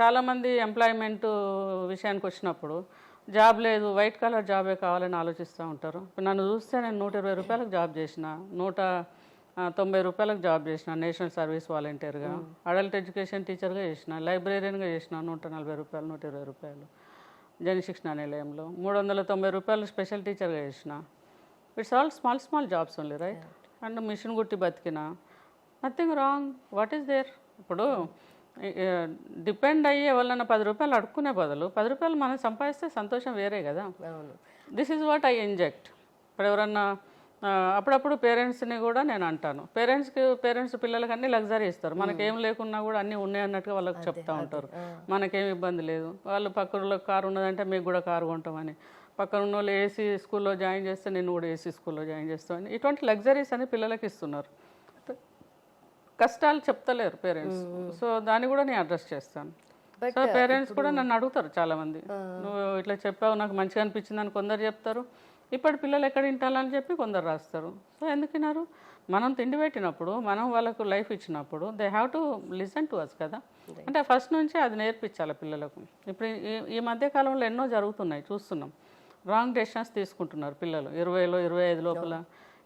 చాలామంది ఎంప్లాయ్మెంట్ విషయానికి వచ్చినప్పుడు జాబ్ లేదు, వైట్ కలర్ జాబే కావాలని ఆలోచిస్తూ ఉంటారు. నన్ను చూస్తే నేను ₹120 జాబ్ చేసిన, ₹190 జాబ్ చేసిన, నేషనల్ సర్వీస్ వాలంటీర్గా, అడల్ట్ ఎడ్యుకేషన్ టీచర్గా చేసిన, లైబ్రేరియన్గా చేసిన, ₹140, ₹120, జనశిక్షణ నిలయంలో ₹390 స్పెషల్ టీచర్గా చేసిన. It's all small jobs only, right? And machine కుట్టి బతికిన, nothing wrong. What is there? ఇప్పుడు డిపెండ్ అయ్యి ఎవరన్నా ₹10 అడుక్కునే బదులు ₹10 మనం సంపాదిస్తే సంతోషం వేరే కదా. This is what I inject. ఇప్పుడు ఎవరన్నా అప్పుడప్పుడు పేరెంట్స్ని కూడా నేను అంటాను, పేరెంట్స్ పిల్లలకి అన్ని లగ్జరీ ఇస్తారు, మనకేం లేకున్నా కూడా అన్నీ ఉన్నాయి అన్నట్టుగా వాళ్ళకి చెప్తా ఉంటారు. మనకేం ఇబ్బంది లేదు, వాళ్ళు పక్కన కారు ఉన్నదంటే మీకు కూడా కారు కొంటామని, పక్కన ఉన్న వాళ్ళు ఏసీ స్కూల్లో జాయిన్ చేస్తే నేను కూడా ఏసీ స్కూల్లో జాయిన్ చేస్తామని, ఇటువంటి లగ్జరీస్ అని పిల్లలకి ఇస్తున్నారు. కష్టాలు చెప్తలేరు పేరెంట్స్. సో దాన్ని కూడా నేను అడ్రస్ చేస్తాను. సో పేరెంట్స్ కూడా నన్ను అడుగుతారు చాలామంది, నువ్వు ఇట్లా చెప్పావు నాకు మంచిగా అనిపించింది అని కొందరు చెప్తారు, ఇప్పటి పిల్లలు ఎక్కడ వింటాలని చెప్పి కొందరు రాస్తారు. సో ఎందుకు విన్నారు? మనం తిండి పెట్టినప్పుడు మనం వాళ్ళకు లైఫ్ ఇచ్చినప్పుడు they have to listen to us కదా. అంటే ఫస్ట్ నుంచి అది నేర్పించాలి పిల్లలకు. ఇప్పుడు ఈ మధ్య కాలంలో ఎన్నో జరుగుతున్నాయి, చూస్తున్నాం. రాంగ్ డెసిషన్స్ తీసుకుంటున్నారు పిల్లలు 20లో 25 లోపల.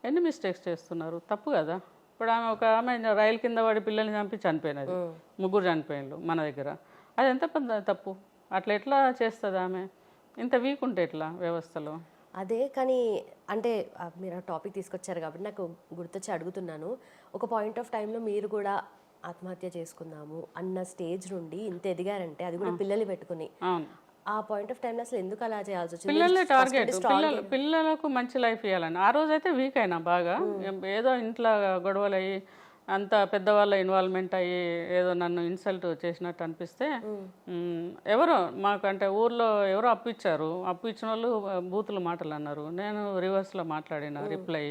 ఎన్ని మిస్టేక్స్ చేస్తున్నారు, తప్పు కదా. ఇప్పుడు ఒక ఆమె రైలు కింద పడి పిల్లల్ని చంపి చనిపోయినది, 3 చనిపోయినారు మన దగ్గర. అది ఎంత పెద్ద తప్పు. అట్లా ఎట్లా చేస్తుంది ఆమె, ఇంత వీక్ ఉంటే ఎట్లా వ్యవస్థలో. అదే కానీ అంటే మీరు ఆ టాపిక్ తీసుకొచ్చారు కాబట్టి నాకు గుర్తొచ్చి అడుగుతున్నాను. ఒక పాయింట్ ఆఫ్ టైంలో మీరు కూడా ఆత్మహత్య చేసుకుందాము అన్న స్టేజ్ నుండి ఇంత ఎదిగారంటే అది కూడా పిల్లల్ని పెట్టుకుని, ఆ పాయింట్ ఆఫ్ టైంలో అసలు ఎందుకు అలా చేయాల్సి వచ్చింది? పిల్లల్ని టార్గెట్, పిల్లలకు మంచి లైఫ్ ఇవ్వాలని. ఆ రోజు అయితే వీక్ అయినా బాగా, ఏదో ఇంట్లో గొడవలు అయ్యి అంత పెద్దవాళ్ళ ఇన్వాల్వ్మెంట్ అయ్యి ఏదో నన్ను ఇన్సల్ట్ చేసినట్టు అనిపిస్తే, ఎవరో మాకు అంటే ఊర్లో ఎవరో అప్పు ఇచ్చిన వాళ్ళు బూతులు మాటలు అన్నారు. నేను రివర్స్లో మాట్లాడిన రిప్లై,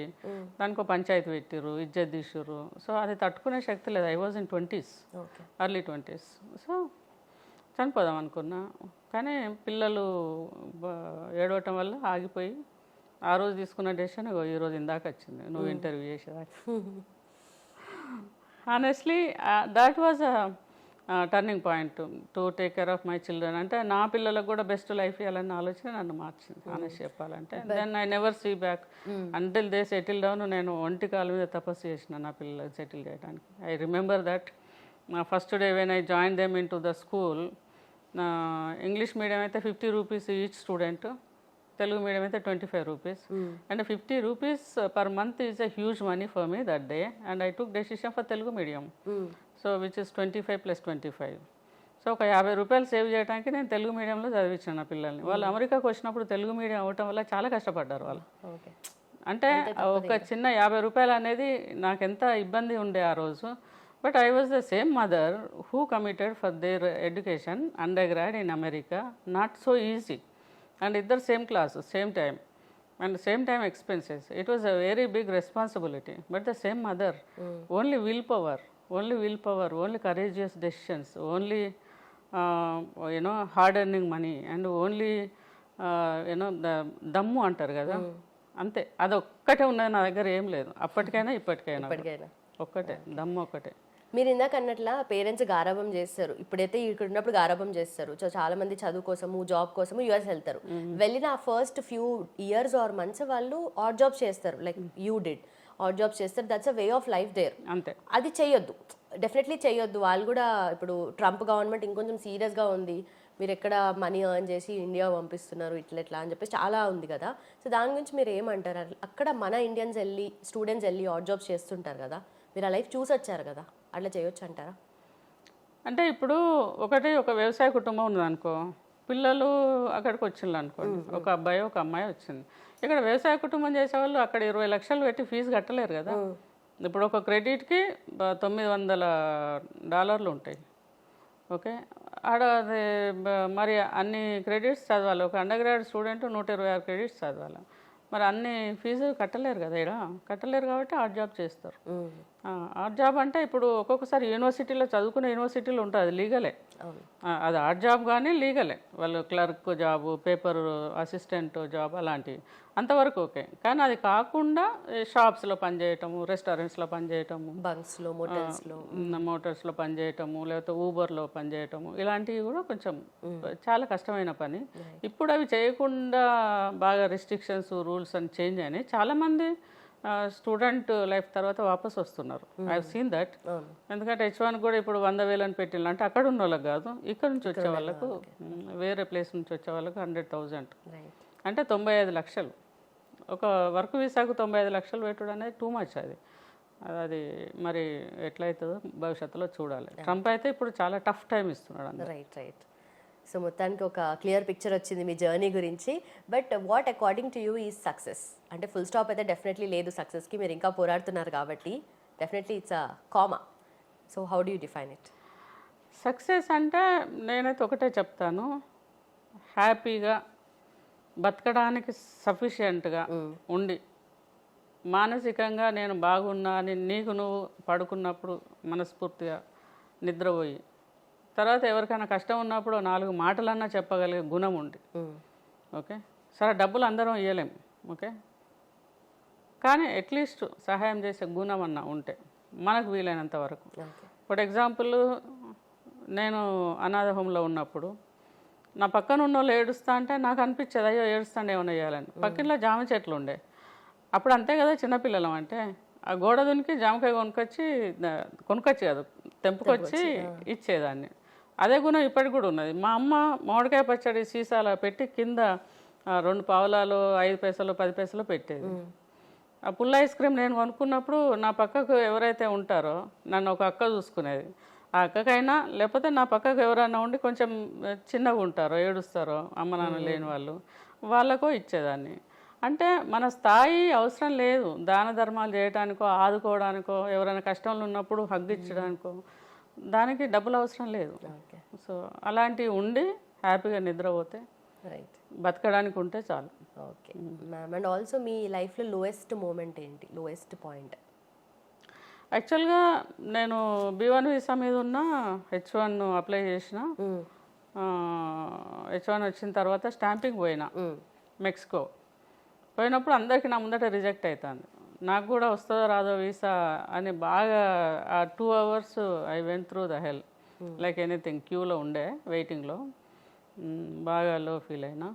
దానికి పంచాయతీ పెట్టిర్రు, ఇజ్జత్ తీసిర్రు. సో అది తట్టుకునే శక్తి లేదు. I was in 20s, early 20s. So చనిపోదాం అనుకున్నా, కానీ పిల్లలు ఏడవటం వల్ల ఆగిపోయి ఆ రోజు తీసుకున్న డెసిషన్ ఈరోజు ఇందాక వచ్చింది నువ్వు ఇంటర్వ్యూ చేసేదాకా. Honestly, that was a turning point to take care of my children. అంటే నా పిల్లలకు కూడా బెస్ట్ లైఫ్ ఇవ్వాలన్న ఆలోచన నన్ను మార్చింది ఆనెస్ట్ చెప్పాలంటే. Then I never see back until they settle down. నేను ఒంటి కాలు మీద తపస్సు చేసిన నా పిల్లలకు సెటిల్ చేయడానికి. I remember that first day when I join them in to the school, English medium అయితే 50 rupees each student, Telugu medium అయితే 25 rupees. And 50 rupees per month is a huge money for me that day. And I took decision for Telugu medium, so which is 25 + 25. So ఒక 50 రూపాయలు save చేయడానికి నేను తెలుగు మీడియంలో చదివించాను నా పిల్లల్ని. వాళ్ళు అమెరికాకు వచ్చినప్పుడు తెలుగు మీడియం అవ్వటం వల్ల చాలా కష్టపడ్డారు వాళ్ళు. అంటే ఒక చిన్న 50 రూపాయలు అనేది నాకు ఎంత ఇబ్బంది ఉండే ఆ రోజు. But I was the same mother who committed for their education under grad in America. Not so easy. And iddar same class, same time, and same time expenses. It was a very big responsibility. But the same mother, only willpower, only courageous decisions, only hard earning money, and only the దమ్ము అంటారు కదా, అంతే. అదొక్కటే ఉన్నది నా దగ్గర, ఏం లేదు. అప్పటికైనా ఇప్పటికైనా ఒక్కటే దమ్ము, ఒక్కటే. మీరు ఇందాక అన్నట్ల పేరెంట్స్ గారాబం చేస్తారు, ఇప్పుడైతే ఇక్కడ ఉన్నప్పుడు గారాబం చేస్తారు. సో చాలా మంది చదువు కోసము జాబ్ కోసము యూఎస్ వెళ్తారు. వెళ్ళిన ఆ first few years or months వాళ్ళు ఆడ్ జాబ్స్ చేస్తారు, like you did odd jobs చేస్తారు. That's a way of life there. అంతే, అది చేయొద్దు, డెఫినెట్లీ చేయొద్దు. వాళ్ళు కూడా ఇప్పుడు ట్రంప్ గవర్నమెంట్ ఇంకొంచెం సీరియస్గా ఉంది, మీరు ఎక్కడ మనీ ఎర్న్ చేసి ఇండియా పంపిస్తున్నారు ఇట్లా అని చెప్పేసి చాలా ఉంది కదా. సో దాని గురించి మీరు ఏమంటారు? అక్కడ మన ఇండియన్స్ వెళ్ళి స్టూడెంట్స్ వెళ్ళి ఆడ్ జాబ్స్ చేస్తుంటారు కదా, మీరు ఆ లైఫ్ చూసి వచ్చారు కదా, అట్లా చేయొచ్చు అంటారా? అంటే ఇప్పుడు ఒక వ్యవసాయ కుటుంబం ఉన్నదనుకో, పిల్లలు అక్కడికి వచ్చిండ్రు అనుకోండి, ఒక అబ్బాయి ఒక అమ్మాయి వచ్చింది. ఇక్కడ వ్యవసాయ కుటుంబం చేసేవాళ్ళు అక్కడ 20 లక్షలు పెట్టి ఫీజు కట్టలేరు కదా. ఇప్పుడు ఒక క్రెడిట్కి $900 ఉంటాయి. ఓకే, ఆడ మరి అన్ని క్రెడిట్స్ చదవాలి. ఒక అండర్ గ్రాడ్ స్టూడెంట్ 126 క్రెడిట్స్ చదవాలి. మరి అన్ని ఫీజు కట్టలేరు కదా, ఇక్కడ కట్టలేరు కాబట్టి ఆర్ట్ జాబ్ చేస్తారు. ఆర్ట్ జాబ్ అంటే ఇప్పుడు ఒక్కొక్కసారి యూనివర్సిటీలో చదువుకునే యూనివర్సిటీలో ఉంటుంది, అది లీగలే. అది ఆర్ట్ జాబ్ కానీ లీగలే. వాళ్ళు clerk job, paper assistant job అలాంటివి అంతవరకు ఓకే. కానీ అది కాకుండా షాప్స్లో పనిచేయటము, రెస్టారెంట్స్లో పనిచేయటము, బంక్స్లో మోటార్స్లో పనిచేయటము, లేకపోతే ఊబర్లో పనిచేయటము, ఇలాంటివి కూడా కొంచెం చాలా కష్టమైన పని. ఇప్పుడు అవి చేయకుండా బాగా రెస్ట్రిక్షన్స్, రూల్స్ అని చేంజ్ అయినాయి. చాలామంది స్టూడెంట్ లైఫ్ తర్వాత వాపస్ వస్తున్నారు. I have seen that. ఎందుకంటే H1 కూడా ఇప్పుడు 100,000 అని పెట్టిండ్రు. అంటే అక్కడ ఉన్న వాళ్ళకి కాదు, ఇక్కడ నుంచి వచ్చే వాళ్ళకు, వేరే ప్లేస్ నుంచి వచ్చే వాళ్ళకు 100,000, అంటే 95 లక్షలు. ఒక వర్క్ వీసాకు 95 లక్షలు పెట్టుడు అనేది టూ మచ్. అది మరి ఎట్లయితుందో భవిష్యత్తులో చూడాలి. ట్రంప్ అయితే ఇప్పుడు చాలా టఫ్ టైం ఇస్తున్నాడు. రైట్. సో మొత్తానికి ఒక క్లియర్ పిక్చర్ వచ్చింది మీ జర్నీ గురించి. But what according to you is success? అంటే ఫుల్ స్టాప్ అయితే డెఫినెట్లీ లేదు సక్సెస్కి, మీరు ఇంకా పోరాడుతున్నారు కాబట్టి definitely it's a comma. So how do you define it? Success అంటే నేనైతే ఒకటే చెప్తాను, హ్యాపీగా బతకడానికి సఫిషియెంట్గా ఉండి, మానసికంగా నేను బాగున్నా అని నీకు నువ్వు పడుకున్నప్పుడు మనస్ఫూర్తిగా నిద్రపోయి, తర్వాత ఎవరికైనా కష్టం ఉన్నప్పుడు 4 మాటలన్నా చెప్పగలిగే గుణం ఉంది. ఓకే, సరే డబ్బులు అందరం ఇవ్వలేము, ఓకే, కానీ అట్లీస్ట్ సహాయం చేసే గుణం అన్న ఉంటే మనకు వీలైనంత వరకు. ఫర్ ఎగ్జాంపుల్, నేను అనాథ హోమ్లో ఉన్నప్పుడు నా పక్కన ఉన్న వాళ్ళు ఏడుస్తా అంటే నాకు అనిపించేది అయ్యో ఏడుస్తాండి ఏమైనా చేయాలని. పక్కన జామ చెట్లు ఉండే, అప్పుడు అంతే కదా చిన్నపిల్లలం అంటే, ఆ గోడ దునికి జామకాయ కొనుకొచ్చి కాదు తెంపుకొచ్చి ఇచ్చేదాన్ని. అదే గుణం ఇప్పటికి కూడా ఉన్నది. మా అమ్మ మామిడికాయ పచ్చడి సీసాలో పెట్టి కింద 2 పావలాలు 5 పైసలు 10 పైసలు పెట్టేది. ఆ పుల్ల ఐస్ క్రీమ్ నేను కొనుక్కున్నప్పుడు నా పక్కకు ఎవరైతే ఉంటారో నన్ను ఒక అక్క చూసుకునేది. ఆ అక్కకైనా లేకపోతే నా పక్కకు ఎవరైనా ఉండి కొంచెం చిన్నగా ఉంటారో ఏడుస్తారో అమ్మ నాన్న లేని వాళ్ళు, వాళ్ళకో ఇచ్చేదాన్ని. అంటే మన స్థాయి అవసరం లేదు దాన ధర్మాలు చేయడానికో, ఆదుకోవడానికో, ఎవరైనా కష్టంలో ఉన్నప్పుడు హగ్ ఇచ్చడానికో, దానికి డబ్బులు అవసరం లేదు. సో అలాంటివి ఉండి హ్యాపీగా నిద్రపోతే, రైట్, బతకడానికి ఉంటే చాలు. Okay ma'am. అండ్ ఆల్సో మీ లైఫ్లో లోయెస్ట్ మూమెంట్ ఏంటి, లోయెస్ట్ పాయింట్? యాక్చువల్గా నేను B1 వీసా మీద ఉన్న H1 అప్లై చేసిన. H1 వచ్చిన తర్వాత స్టాంపింగ్ పోయినా మెక్సికో. పోయినప్పుడు అందరికీ నా ముందట రిజెక్ట్ అవుతుంది. నాకు కూడా వస్తుందో రాదో వీసా అని బాగా ఆ 2 hours I went through the hell like anything. క్యూలో ఉండే వెయిటింగ్లో, బాగా లో ఫీల్ అయినా.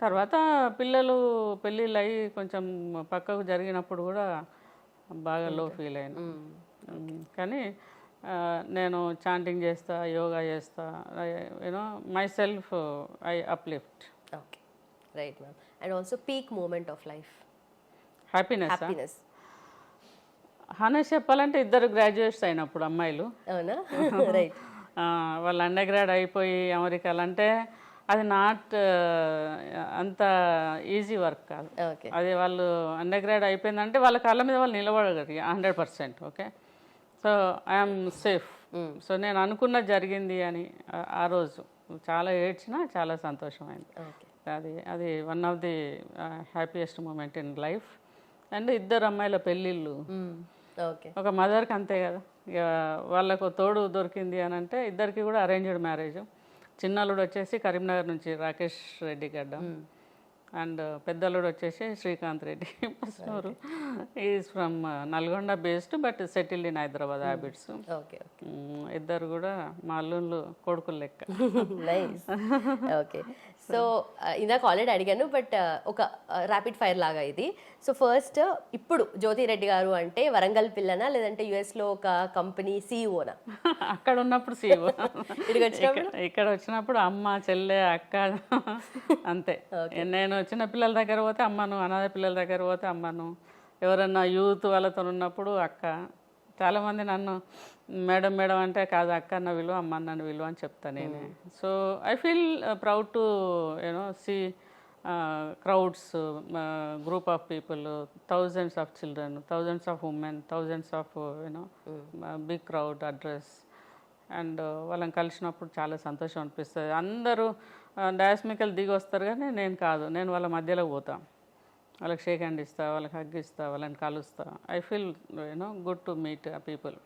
తర్వాత పిల్లలు పెళ్ళిళ్ళు అయ్యి కొంచెం పక్కకు జరిగినప్పుడు కూడా బాగా లో ఫీల్ అయినా. కానీ నేను చాంటింగ్ చేస్తా, యోగా చేస్తా, you know myself I uplift. Okay, right ma'am. And also peak moment of life, happiness. Honest చెప్పాలంటే 2 గ్రాడ్యుయేట్స్ అయినప్పుడు అమ్మాయిలు. అవునా? రైట్. వాళ్ళు అండర్ గ్రాడ్ అయిపోయి అమెరికాలో అంటే అది నాట్ అంత ఈజీ వర్క్ కాదు. అది వాళ్ళు అండర్ గ్రాడ్ అయిపోయిందంటే వాళ్ళ కాళ్ళ మీద వాళ్ళు నిలబడగలిగి 100%. Okay, so I'm safe. So నేను అనుకున్నది జరిగింది అని ఆ రోజు చాలా ఏడ్చినా, చాలా సంతోషమైంది. అది one of the happiest moment in life. And 2 అమ్మాయిల పెళ్ళిళ్ళు. ఒక మదర్కి అంతే కదా, ఇక వాళ్ళకు తోడు దొరికింది అని అంటే. 2కి కూడా అరేంజ్డ్ మ్యారేజ్. చిన్నల్లుడు వచ్చేసి కరీంనగర్ నుంచి రాకేష్ రెడ్డి గడ్డ, అండ్ పెద్దల్లుడు వచ్చేసి Srikanth Reddy Pasnuru. Is from Nalgonda based but settled in Hyderabad habits. 2 కూడా మా అల్లుళ్ళు కొడుకులు లెక్క. నైస్. ఓకే, సో ఇందాక ఆల్రెడీ అడిగాను, బట్ ఒక ర్యాపిడ్ ఫైర్ లాగా ఇది. సో ఫస్ట్, ఇప్పుడు జ్యోతి రెడ్డి గారు అంటే వరంగల్ పిల్లనా లేదంటే యుఎస్లో ఒక కంపెనీ సీఈఓనా? అక్కడ ఉన్నప్పుడు సీఈఓ, ఇక్కడ వచ్చినప్పుడు అమ్మ, చెల్లె, అక్క అంతే. నేను చిన్న పిల్లల దగ్గర పోతే అమ్మను, అనాథ పిల్లల దగ్గర పోతే అమ్మను, ఎవరన్నా యూత్ వాళ్ళతో ఉన్నప్పుడు అక్క. చాలామంది నన్ను మేడం మేడం అంటే కాదు అక్క అన్న విలువ, అమ్మ అన్న విలువ అని చెప్తాను నేనే. So I feel proud to you know see crowds, group of people, thousands of children, thousands of women, thousands of you know big crowd address. And వాళ్ళని కలిసినప్పుడు చాలా సంతోషం అనిపిస్తుంది. అందరూ డయాస్మికల్ దిగి వస్తారు కానీ నేను కాదు, నేను వాళ్ళ మధ్యలో పోతా, వాళ్ళకి షేక్ హ్యాండ్ ఇస్తా, వాళ్ళకి హగ్ ఇస్తా, వాళ్ళని కలుస్తా. I feel you know good to meet people.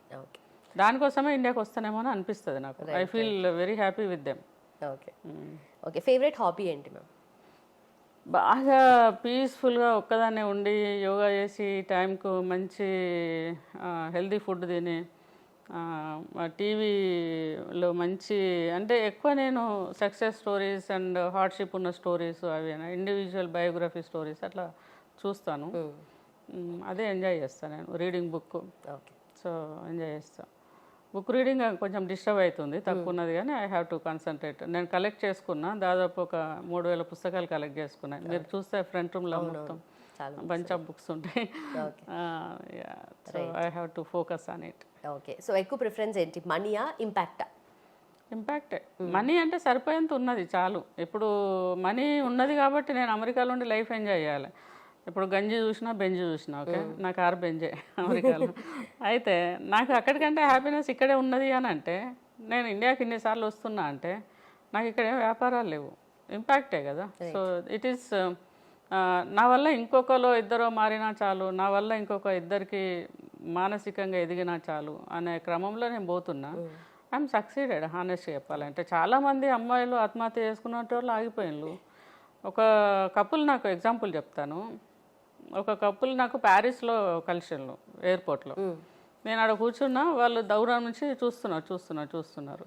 దానికోసమే ఇండియాకి వస్తానేమో అని అనిపిస్తుంది నాకు. I feel very happy with them. Okay, okay. Favourite hobby ఏంటి మ్యామ్? బాగా పీస్ఫుల్గా ఒక్కదాన్నే ఉండి యోగా చేసి టైంకు మంచి హెల్దీ ఫుడ్ తిని, టీవీలో మంచి అంటే ఎక్కువ నేను సక్సెస్ స్టోరీస్ అండ్ హార్డ్షిప్ ఉన్న స్టోరీస్, అవి ఇండివిజువల్ బయోగ్రఫీ స్టోరీస్ అట్లా చూస్తాను. అదే ఎంజాయ్ చేస్తాను నేను. రీడింగ్ బుక్, సో ఎంజాయ్ చేస్తాను. బుక్ రీడింగ్ కొంచెం డిస్టర్బ్ అవుతుంది, తక్కువ ఉన్నది కానీ ఐ హ్యావ్ టు కాన్సన్ట్రేట్. నేను కలెక్ట్ చేసుకున్నా, దాదాపు ఒక 3000 పుస్తకాలు కలెక్ట్ చేసుకున్నాను. మీరు చూస్తే ఫ్రంట్ రూమ్లో మొత్తం బంచ్ ఆఫ్ బుక్స్ ఉంటాయి. So I have to focus on it. Okay, so ఎక్కువ ప్రిఫరెన్స్ ఏంటి, మనీయా ఇంపాక్టా? ఇంపాక్టే. మనీ అంటే సరిపోయేంత ఉన్నది చాలు. ఇప్పుడు మనీ ఉన్నది కాబట్టి నేను అమెరికాలో ఉండి లైఫ్ ఎంజాయ్ చేయాలి. ఇప్పుడు గంజి చూసినా బెంజి చూసినా, ఓకే, నా కారు బెంజే అమెరికాలో. అయితే నాకు అక్కడికంటే హ్యాపీనెస్ ఇక్కడే ఉన్నది అని అంటే, నేను ఇండియాకి ఇన్నిసార్లు వస్తున్నా అంటే నాకు ఇక్కడ ఏం వ్యాపారాలు లేవు, ఇంపాక్టే కదా. సో ఇట్ ఈస్ నా వల్ల ఇంకొకరు 2 మారినా చాలు, నా వల్ల ఇంకొక 2కి మానసికంగా ఎదిగినా చాలు అనే క్రమంలో నేను పోతున్నా. ఐఎమ్ సక్సీడెడ్ హానెస్ట్గా చెప్పాలంటే. చాలామంది అమ్మాయిలు ఆత్మహత్య చేసుకున్నట్టు వాళ్ళు ఆగిపోయినారు. ఒక కపుల్, నాకు ఎగ్జాంపుల్ చెప్తాను. ఒక కపుల్ నాకు ప్యారిస్లో కలిసిళ్ళు ఎయిర్పోర్ట్లో. నేను ఆడ కూర్చున్నా, వాళ్ళు దూరం నుంచి చూస్తున్నారు.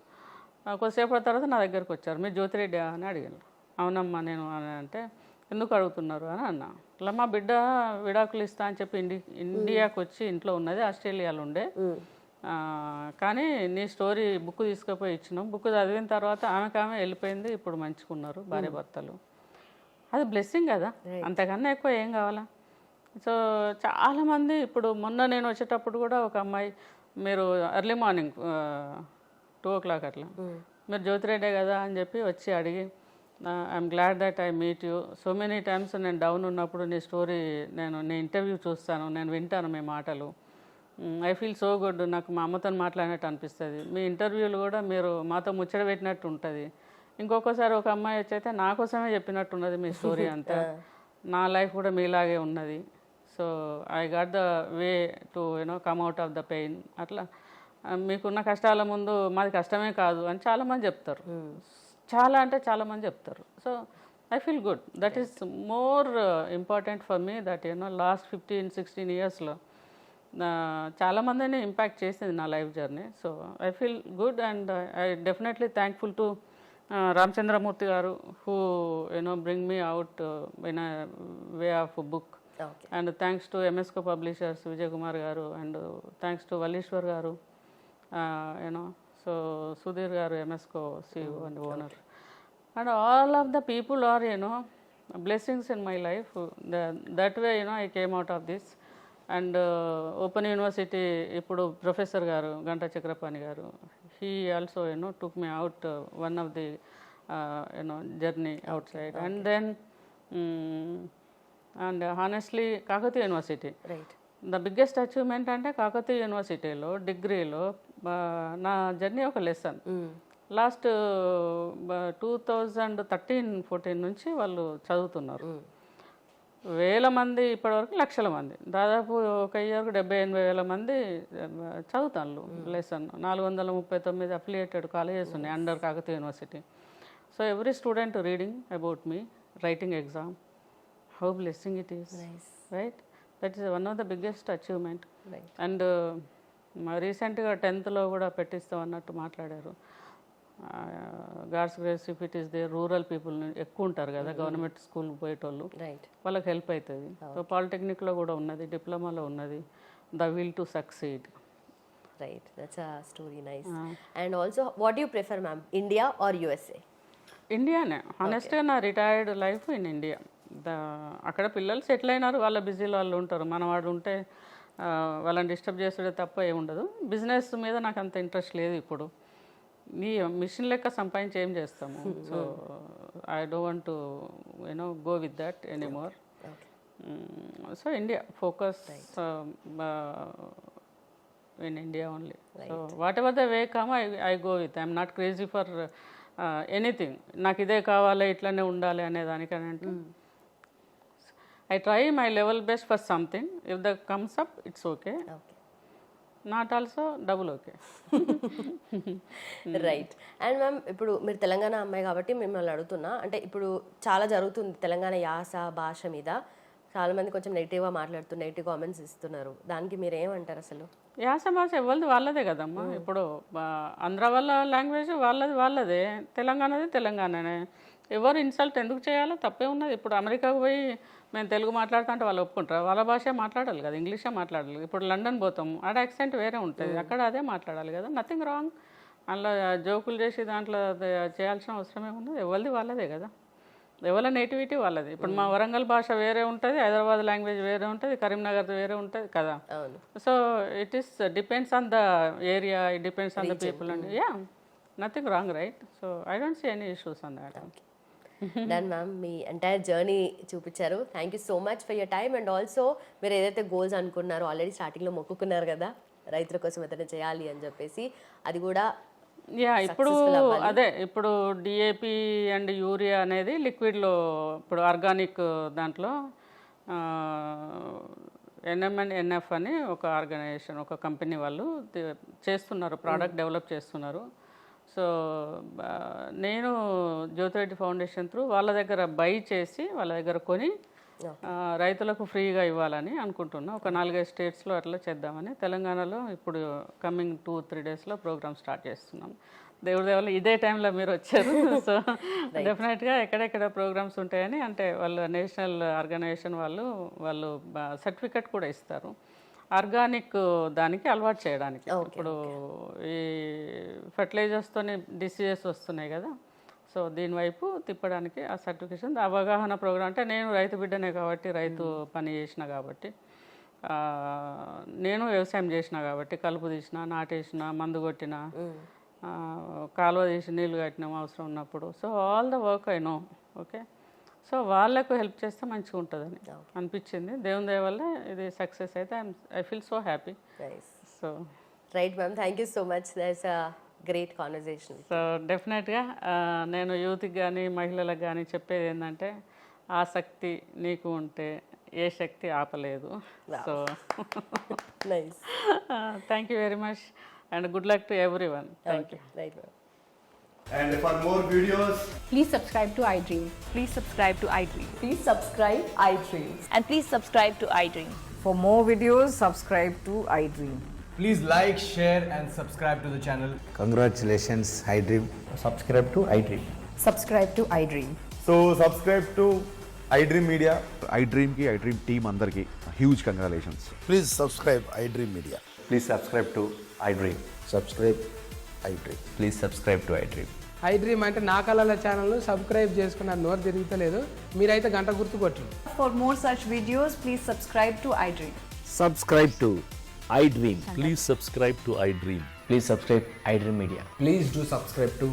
కొద్దిసేపటి తర్వాత నా దగ్గరకు వచ్చారు. మీరు జ్యోతిరెడ్డి అని అడిగారు. అవునమ్మా నేను అని అంటే, ఎందుకు అడుగుతున్నారు అని అన్నా. ఇట్లా మా బిడ్డ విడాకులు ఇస్తా అని చెప్పి ఇండియాకి వచ్చి ఇంట్లో ఉన్నది, ఆస్ట్రేలియాలో ఉండే. కానీ నీ స్టోరీ బుక్ తీసుకుపోయి ఇచ్చినాం. బుక్ చదివిన తర్వాత ఆమె వెళ్ళిపోయింది. ఇప్పుడు మంచుకున్నారు భార్య భర్తలు. అది బ్లెస్సింగ్ కదా, అంతకన్నా ఎక్కువ ఏం కావాలా? సో చాలామంది ఇప్పుడు మొన్న నేను వచ్చేటప్పుడు కూడా ఒక అమ్మాయి, మీరు ఎర్లీ మార్నింగ్ 2 o'clock అట్లా, మీరు జ్యోతిరెడ్డే కదా అని చెప్పి వచ్చి అడిగి, I'm glad that I meet you. So many times నేను డౌన్ ఉన్నప్పుడు నీ స్టోరీ నీ ఇంటర్వ్యూ చూస్తాను, నేను వింటాను మీ మాటలు. I feel so good. నాకు మా అమ్మతో మాట్లాడినట్టు అనిపిస్తుంది. మీ ఇంటర్వ్యూలు కూడా మీరు మాతో ముచ్చట పెట్టినట్టు ఉంటుంది. ఇంకొకసారి ఒక అమ్మాయి వచ్చి అయితే నా కోసమే చెప్పినట్టు ఉన్నది మీ స్టోరీ అంతా, నా లైఫ్ కూడా మీలాగే ఉన్నది. So I got the way to come out of the pain. అట్లా మీకున్న కష్టాల ముందు మాది కష్టమే కాదు అని చాలామంది చెప్తారు. చాలామంది చెప్తారు. So I feel good. That is more important for me. That last 15-16 yearsలో చాలామందిని ఇంపాక్ట్ చేసింది నా life journey. So I feel good and I definitely thankful to Ramachandramurthy గారు who bring me out in a way of a book. Okay. And thanks to MSCO Publishers, Vijay Kumar garu, and thanks to Vallishwar garu, so Sudhir garu, MSCO CEO and owner. Okay. And all of the people are blessings in my life. That way I came out of this. And Open University ఇప్పుడు professor గారు గంటా చక్రపాణి గారు, he also took me out one of the journey outside. Okay. And then and honestly Kakatiya University, right, the biggest achievement అంటే కాకతీయ యూనివర్సిటీలో డిగ్రీలో నా journey ఒక lesson. Last 2013-14 నుంచి వాళ్ళు చదువుతున్నారు. వేల మంది, ఇప్పటివరకు లక్షల మంది, దాదాపు ఒక ఇయర్కు 70,000-80,000 మంది చదువుతాను లెసన్. 439 అఫిలియేటెడ్ కాలేజెస్ ఉన్నాయి under Kakatiya university. So every student reading about me, writing exam. How blessing it is, right? That is one of the biggest achievement. And రీసెంట్గా 10th కూడా పెట్టిస్తాం అన్నట్టు మాట్లాడారు. God's grace if it is they rural people ఎక్కువ ఉంటారు కదా, government school పోయేటోళ్ళు, వాళ్ళకి help అవుతుంది. సో పాలిటెక్నిక్లో కూడా ఉన్నది, డిప్లొమాలో ఉన్నది, the will to succeed. Right, that's a story, nice. And also what you prefer ma'am, India or USA? ఇండియానే. హానెస్ట్గా నా రిటైర్డ్ లైఫ్ ఇన్ ఇండియా. అక్కడ పిల్లలు సెటిల్ అయినారు, వాళ్ళ బిజీలో వాళ్ళు ఉంటారు. మన వాడు ఉంటే వాళ్ళని డిస్టర్బ్ చేస్తుండే తప్ప ఏముండదు. బిజినెస్ మీద నాకు అంత ఇంట్రెస్ట్ లేదు ఇప్పుడు. నీ మిషన్ లెక్క సంపాదించి ఏం చేస్తాము. So I don't want to go with that anymore. So India focus in India only. So what ever the way come I go with. I'm not crazy for anything. నాకు ఇదే కావాలి, ఇట్లనే ఉండాలి అనే దానికంటే I try my level best for something. If that comes up, it's okay. Not also double okay. Right. And ma'am, ఇప్పుడు మీరు తెలంగాణ అమ్మాయి కాబట్టి మిమ్మల్ని అడుగుతున్నా, అంటే ఇప్పుడు చాలా జరుగుతుంది తెలంగాణ యాస భాష మీద, చాలామంది కొంచెం నెగిటివ్గా మాట్లాడుతూ నెగిటివ్ కామెంట్స్ ఇస్తున్నారు. దానికి మీరు ఏమంటారు అసలు? యాస భాష ఎవరిది వాళ్ళదే కదమ్మా. ఇప్పుడు ఆంధ్ర వాళ్ళ లాంగ్వేజ్ వాళ్ళదే, తెలంగాణది తెలంగాణనే. ఎవరు ఇన్సల్ట్ ఎందుకు చేయాలో తప్పే ఉన్నది. ఇప్పుడు అమెరికాకు పోయి మేము తెలుగు మాట్లాడుతా అంటే వాళ్ళు ఒప్పుకుంటారు. వాళ్ళ భాష మాట్లాడాలి కదా, ఇంగ్లీషే మాట్లాడాలి. ఇప్పుడు లండన్ పోతాము, ఆడ యాక్సెంట్ వేరే ఉంటుంది, అక్కడ అదే మాట్లాడాలి కదా. Nothing wrong. అందులో జోకులు చేసి దాంట్లో చేయాల్సిన అవసరం ఏమున్నది. ఎవరిది వాళ్ళదే కదా, ఎవరి నేటివిటీ వాళ్ళది. ఇప్పుడు మా వరంగల్ భాష వేరే ఉంటుంది, హైదరాబాద్ లాంగ్వేజ్ వేరే ఉంటుంది, కరీంనగర్ వేరే ఉంటుంది కదా. So it is depends on the area, it depends on the people and yeah, nothing wrong, right? So I don't see any issues on that. Done ma'am, మీ ఎంటైర్ జర్నీ చూపించారు. Thank you so much for your time. And also మీరు ఏదైతే goals అనుకున్నారో, already స్టార్టింగ్లో మొక్కుకున్నారు కదా రైతుల కోసం ఏదైనా చేయాలి అని చెప్పేసి, అది కూడా ఇప్పుడు అదే ఇప్పుడు డిఏపి అండ్ యూరియా అనేది లిక్విడ్లో, ఇప్పుడు ఆర్గానిక్ దాంట్లో NMNF అని ఒక ఆర్గనైజేషన్, ఒక కంపెనీ వాళ్ళు చేస్తున్నారు, ప్రోడక్ట్ డెవలప్ చేస్తున్నారు. సో నేను జ్యోతిరెడ్డి ఫౌండేషన్ త్రూ వాళ్ళ దగ్గర బై చేసి, వాళ్ళ దగ్గర కొని రైతులకు ఫ్రీగా ఇవ్వాలని అనుకుంటున్నా. ఒక 4-5 స్టేట్స్లో అట్లా చేద్దామని. తెలంగాణలో ఇప్పుడు కమింగ్ 2-3 డేస్లో ప్రోగ్రామ్ స్టార్ట్ చేస్తున్నాం. దేవుడి దేవాల ఇదే టైంలో మీరు వచ్చారు. సో డెఫినెట్గా ఎక్కడెక్కడ ప్రోగ్రామ్స్ ఉంటాయని, అంటే వాళ్ళు నేషనల్ ఆర్గనైజేషన్ వాళ్ళు సర్టిఫికెట్ కూడా ఇస్తారు ఆర్గానిక్ దానికి అలవాటు చేయడానికి. ఇప్పుడు ఈ ఫర్టిలైజర్స్తోనే డిసీజెస్ వస్తున్నాయి కదా, సో దీనివైపు తిప్పడానికి ఆ సర్టిఫికేషన్ అవగాహన ప్రోగ్రామ్. అంటే నేను రైతు బిడ్డనే కాబట్టి, రైతు పని చేసిన కాబట్టి, నేను వ్యవసాయం చేసిన కాబట్టి, కలుపు తీసిన, నాటేసిన, మందు కొట్టిన, కాలువ తీసి నీళ్ళు కట్టినాం అవసరం ఉన్నప్పుడు. So all the work I know. Okay, so వాళ్ళకు హెల్ప్ చేస్తే మంచిగా ఉంటుందని అనిపించింది. దేవుని దయ వల్ల ఇది సక్సెస్ అయితే I feel so happy. So right ma'am, thank you so much. That's a great conversation. So డెఫినెట్గా నేను యూత్కి కానీ మహిళలకు కానీ చెప్పేది ఏంటంటే, ఆసక్తి నీకు ఉంటే ఏ శక్తి ఆపలేదు. So nice, thank you very much and good luck to every one. Thank you. Right ma'am. And for more videos, Please subscribe to iDream. Please subscribe to iDream. Please subscribe iDream. And please subscribe to iDream. For more videos, subscribe to iDream. please like, share, and subscribe to the channel. Congratulations, iDream. Subscribe to iDream. Subscribe to iDream. So subscribe to iDream Media. iDream team andarki huge congratulations. Please subscribe iDream Media. Please subscribe to iDream. Subscribe iDream. Please subscribe to iDream. iDream అంటే నా కళల ఛానల్ను subscribe చేసుకున్న నోరు తిరుగుతలేదు, మీరైతే గంట గుర్తు కొట్టండి. For more such videos, please subscribe to iDream. Subscribe to iDream. Please subscribe to iDream. Please subscribe iDream Media. Please do subscribe to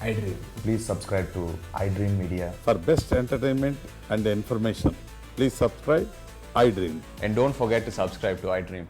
iDream. Please subscribe to iDream Media. For best entertainment and information, please subscribe iDream. And don't forget to subscribe to iDream.